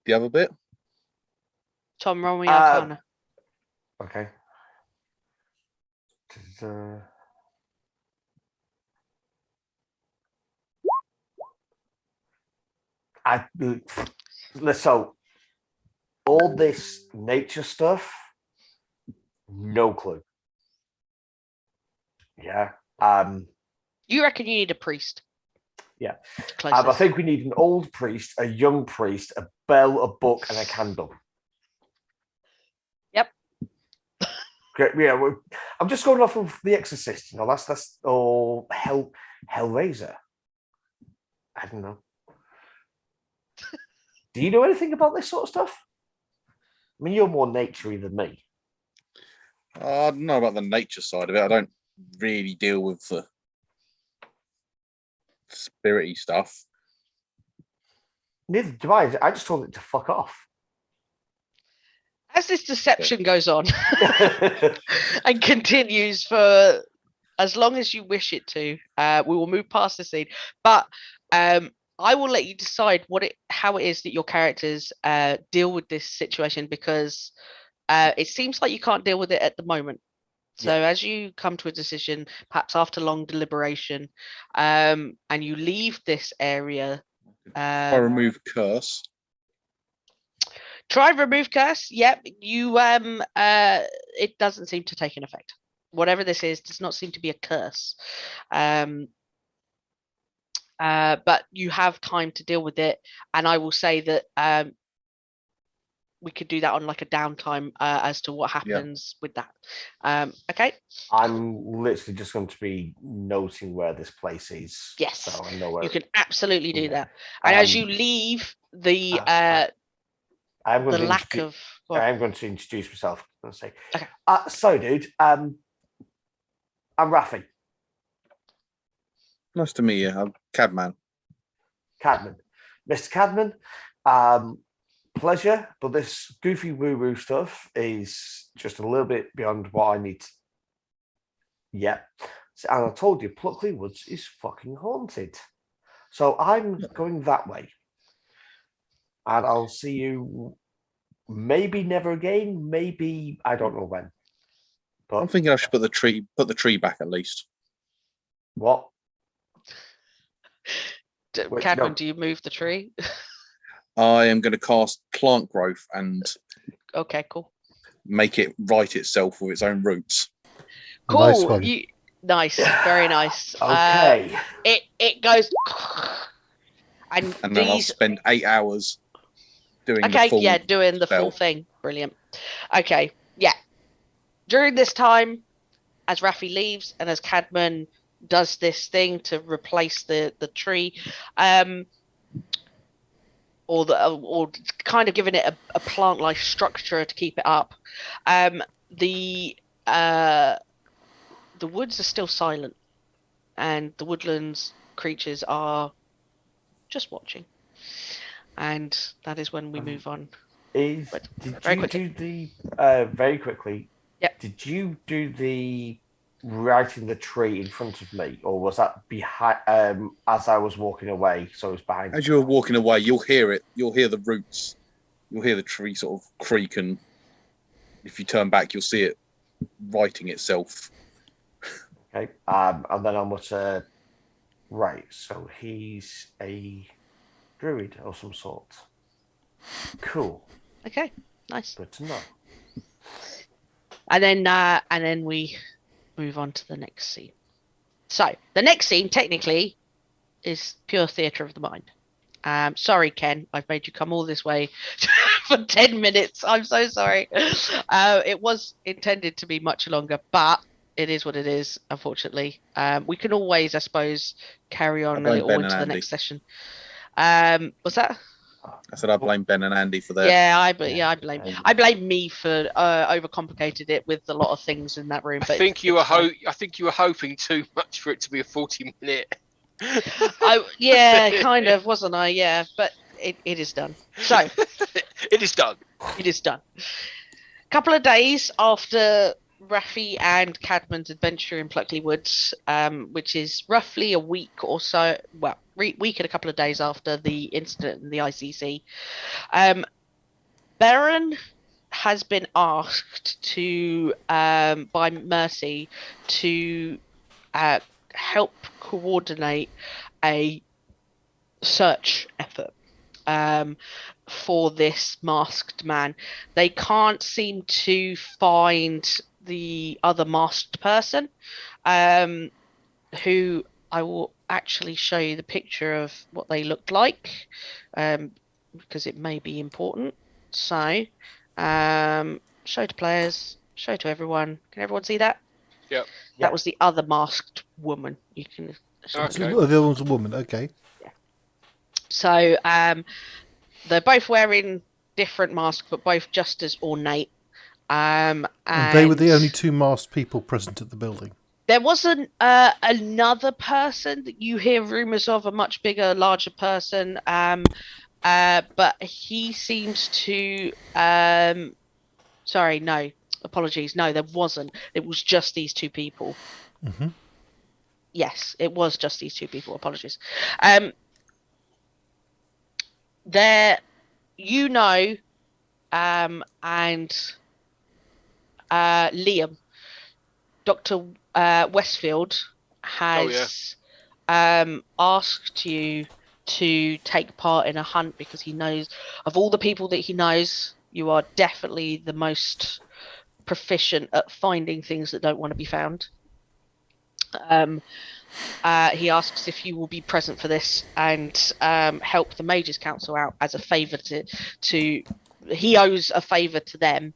the other bit? Tom, roll me Arcana. Okay. So all this nature stuff, no clue. Yeah. You reckon you need a priest? Yeah. I think we need an old priest, a young priest, a bell, a book, and a candle. Yep. Great. Yeah. I'm just going off of The Exorcist. You know, that's or Hellraiser. I don't know. Do you know anything about this sort of stuff? I mean, you're more naturey than me. I don't know about the nature side of it. I don't really deal with the spirity stuff. Neither do I. I just told it to fuck off. As this deception goes on and continues for as long as you wish it to, we will move past the scene. But I will let you decide how it is that your characters deal with this situation, because it seems like you can't deal with it at the moment. So as you come to a decision, perhaps after long deliberation, and you leave this area, I remove curse. Try remove curse. Yep, you it doesn't seem to take an effect. Whatever this is does not seem to be a curse. But you have time to deal with it, and I will say that we could do that on like a downtime as to what happens with that. Okay. I'm literally just going to be noting where this place is. Yes. So I know where you can absolutely do that. And as you leave the I'm going to introduce myself and say, okay. So dude, I'm Raphy. Nice to meet you. I'm Cadman. Cadman. Mr. Cadman, pleasure, but this goofy woo-woo stuff is just a little bit beyond what I need. And I told you, Pluckley Woods is fucking haunted. So I'm going that way. And I'll see you maybe never again, maybe I don't know when. But I'm thinking I should put the tree back at least. What? Cadman, do you move the tree? I am going to cast plant growth and okay, cool. Make it right itself with its own roots. Cool. Nice one. Nice, very nice. Okay. It goes, and then I'll spend 8 hours doing the full doing the full thing. Brilliant. Okay, yeah. During this time, as Raphy leaves and as Cadman does this thing to replace the tree, or kind of giving it a plant-like structure to keep it up, the woods are still silent, and the woodlands creatures are just watching, and that is when we move on. Very quickly? Yeah. Did you do the writing the tree in front of me, or was that behind as I was walking away? So it was behind. As you were walking away, you'll hear it. You'll hear the roots. You'll hear the tree sort of creak, and if you turn back, you'll see it writing itself. Okay. And then I must right. So he's a druid of some sort. Cool. Okay. Nice. Good to know. And then we move on to the next scene. So the next scene technically is pure theatre of the mind. Sorry, Ken, I've made you come all this way for 10 minutes. I'm so sorry. It was intended to be much longer, but it is what it is, unfortunately. We can always, I suppose, carry on a little into the next session. What's that? I said I blame Ben and Andy for that. Yeah, I blame me for overcomplicated it with a lot of things in that room. But I think you were hoping too much for it to be a 40-minute. Kind of, wasn't I? Yeah, but it is done. So it is done. It is done. A couple of days after Raphy and Cadman's adventure in Pluckley Woods, which is roughly a week or so, well, week and a couple of days after the incident in the ICC, Baron has been asked to, by Mercy, to help coordinate a search effort for this masked man. They can't seem to find the other masked person, who I will actually show you the picture of what they looked like, because it may be important. So, show to players, show to everyone. Can everyone see that? Yep. That was the other masked woman. You can. Okay. The other one's a woman. Okay. Yeah. So, they're both wearing different masks, but both just as ornate. And they were the only two masked people present at the building. There wasn't another person that you hear rumours of, a much bigger, larger person, but he seems to Sorry, no. Apologies. No, there wasn't. It was just these two people. Mm-hmm. Yes, it was just these two people. Apologies. There, and Liam, Dr. Westfield has asked you to take part in a hunt because he knows of all the people that he knows, you are definitely the most proficient at finding things that don't want to be found. He asks if you will be present for this and help the Mages Council out as a favour to he owes a favour to them,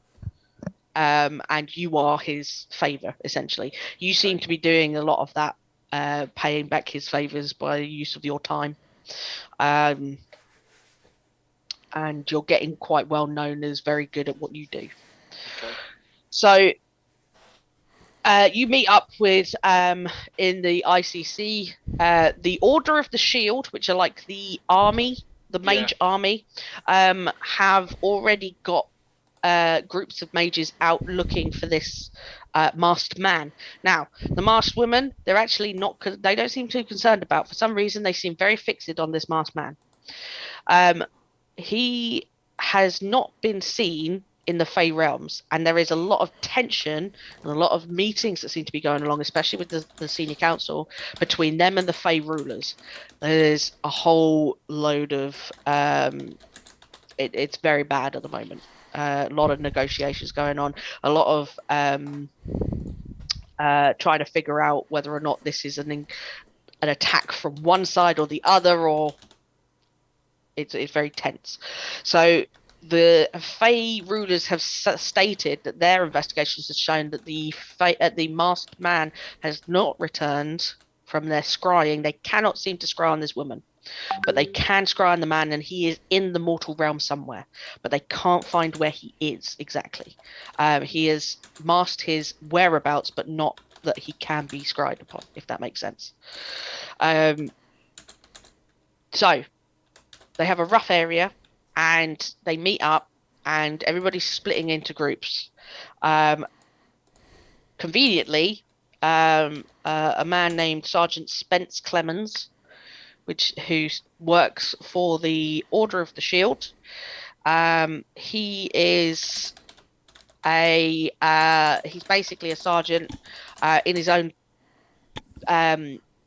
and you are his favour essentially. You seem to be doing a lot of that, paying back his favours by the use of your time, and you're getting quite well known as very good at what you do. Okay. So you meet up with in the ICC the Order of the Shield, which are like the army, the mage army, have already got groups of mages out looking for this masked man. Now, the masked woman, they're actually not. They don't seem too concerned about. For some reason, they seem very fixated on this masked man. He has not been seen in the Fey realms, and there is a lot of tension and a lot of meetings that seem to be going along, especially with the senior council, between them and the Fey rulers. There's a whole load of it's very bad at the moment. A lot of negotiations going on, a lot of trying to figure out whether or not this is an attack from one side or the other, or it's very tense. So the Fey rulers have stated that their investigations have shown that the masked man has not returned from their scrying. They cannot seem to scry on this woman, but they can scry on the man, and he is in the mortal realm somewhere, but they can't find where he is exactly. He has masked his whereabouts, but not that he can be scryed upon, if that makes sense. So they have a rough area, and they meet up, and everybody's splitting into groups. Conveniently, a man named Sergeant Spence Clemens, who works for the Order of the Shield. He is he's basically a sergeant in his own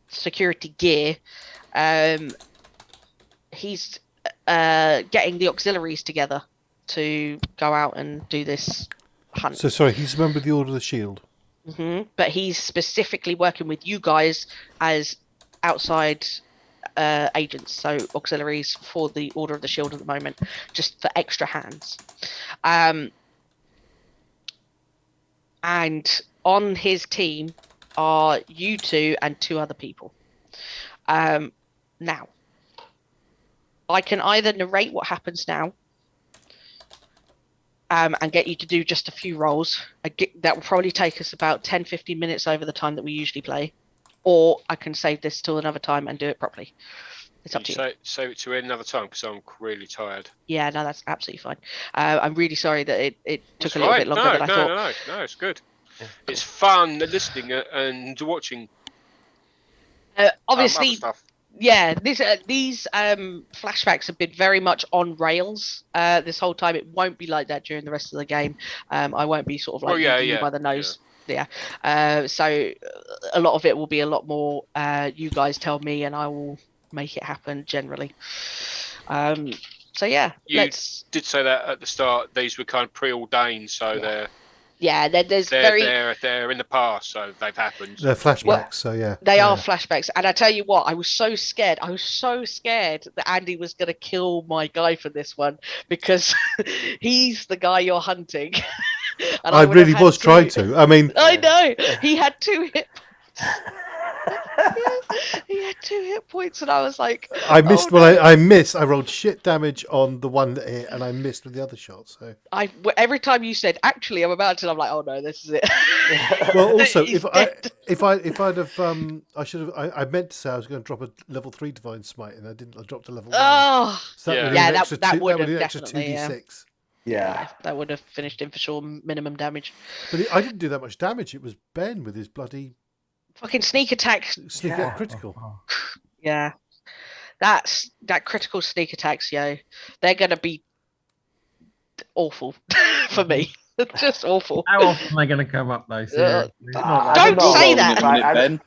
security gear. He's getting the auxiliaries together to go out and do this hunt. So sorry, he's a member of the Order of the Shield. Mm-hmm. But he's specifically working with you guys as outside agents, so auxiliaries for the Order of the Shield at the moment, just for extra hands. And on his team are you two and two other people. Now, I can either narrate what happens now, and get you to do just a few rolls. That will probably take us about 10-15 minutes over the time that we usually play, or I can save this till another time and do it properly. It's up to you. Save it to another time because I'm really tired. Yeah, no, that's absolutely fine. I'm really sorry that it took a little bit longer than I thought. No, it's good. It's fun listening and watching. Obviously, stuff. Yeah, these flashbacks have been very much on rails this whole time. It won't be like that during the rest of the game. I won't be sort of like leading you by the nose. Yeah. So a lot of it will be a lot more you guys tell me and I will make it happen generally. So yeah. You did say that at the start. These were kind of preordained, so they're in the past, so they've happened. They're flashbacks, so yeah. They are flashbacks, and I tell you what, I was so scared. I was so scared that Andy was going to kill my guy for this one because he's the guy you're hunting. And I really was trying to. I mean, I know he had 2 hit. He had 2 hit points, and I was like, I missed. I missed. I rolled shit damage on the one that hit, and I missed with the other shot. So every time you said, "Actually, I'm about to," I'm like, "Oh no, this is it." Well, also, if I'd have, I should have. I meant to say I was going to drop a level 3 Divine Smite, and I didn't. I dropped a level 1. Oh, so that would have an extra 2d6. Yeah. That would have finished him for sure. Minimum damage. But I didn't do that much damage. It was Ben with his bloody fucking sneak attack. Sneak attack critical. Yeah. That critical sneak attacks, they're gonna be awful for me. Just awful. How often are they going to come up though? Don't say that. Ben.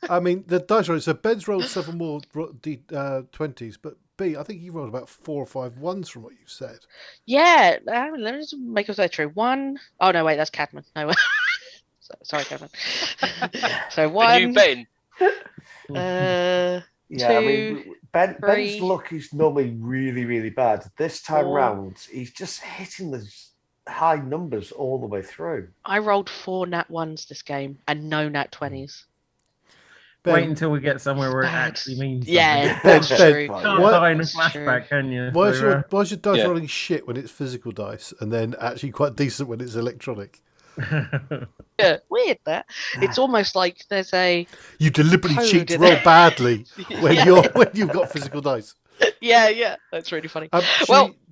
I mean, the dice roll. So Ben's rolled 7 more D20s, but B, I think you rolled about 4 or 5 ones from what you said. Yeah, let me just make it true. 1. Oh no, wait, that's Cadman. No, sorry, Cadman. So 1. The new Ben. Yeah, 2, I mean, Ben's 3, luck is normally really, really bad. This time 4. round, he's just hitting the high numbers all the way through. I rolled 4 nat 1s this game and no nat 20s. Ben, wait until we get somewhere where it actually means something. Yeah, that's true. Can't die in a flashback, can you? Why's your dice rolling shit when it's physical dice and then actually quite decent when it's electronic? Yeah, weird that. It's almost like there's a you deliberately code cheat to in roll it. badly when you've got physical dice. Yeah, that's really funny.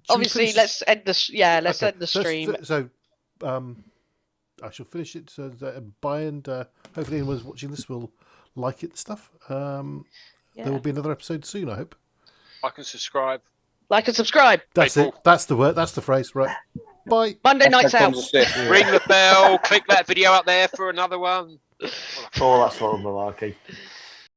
Obviously, let's end the end the stream. So, I shall finish it. So, Bea and hopefully anyone who's watching this will like it and stuff. There will be another episode soon, I hope. Like and subscribe. Like and subscribe. That's it. That's the word. That's the phrase. Right. Bye. Monday nights out. Ring the bell. Click that video out there for another one. Oh, that's all malarkey.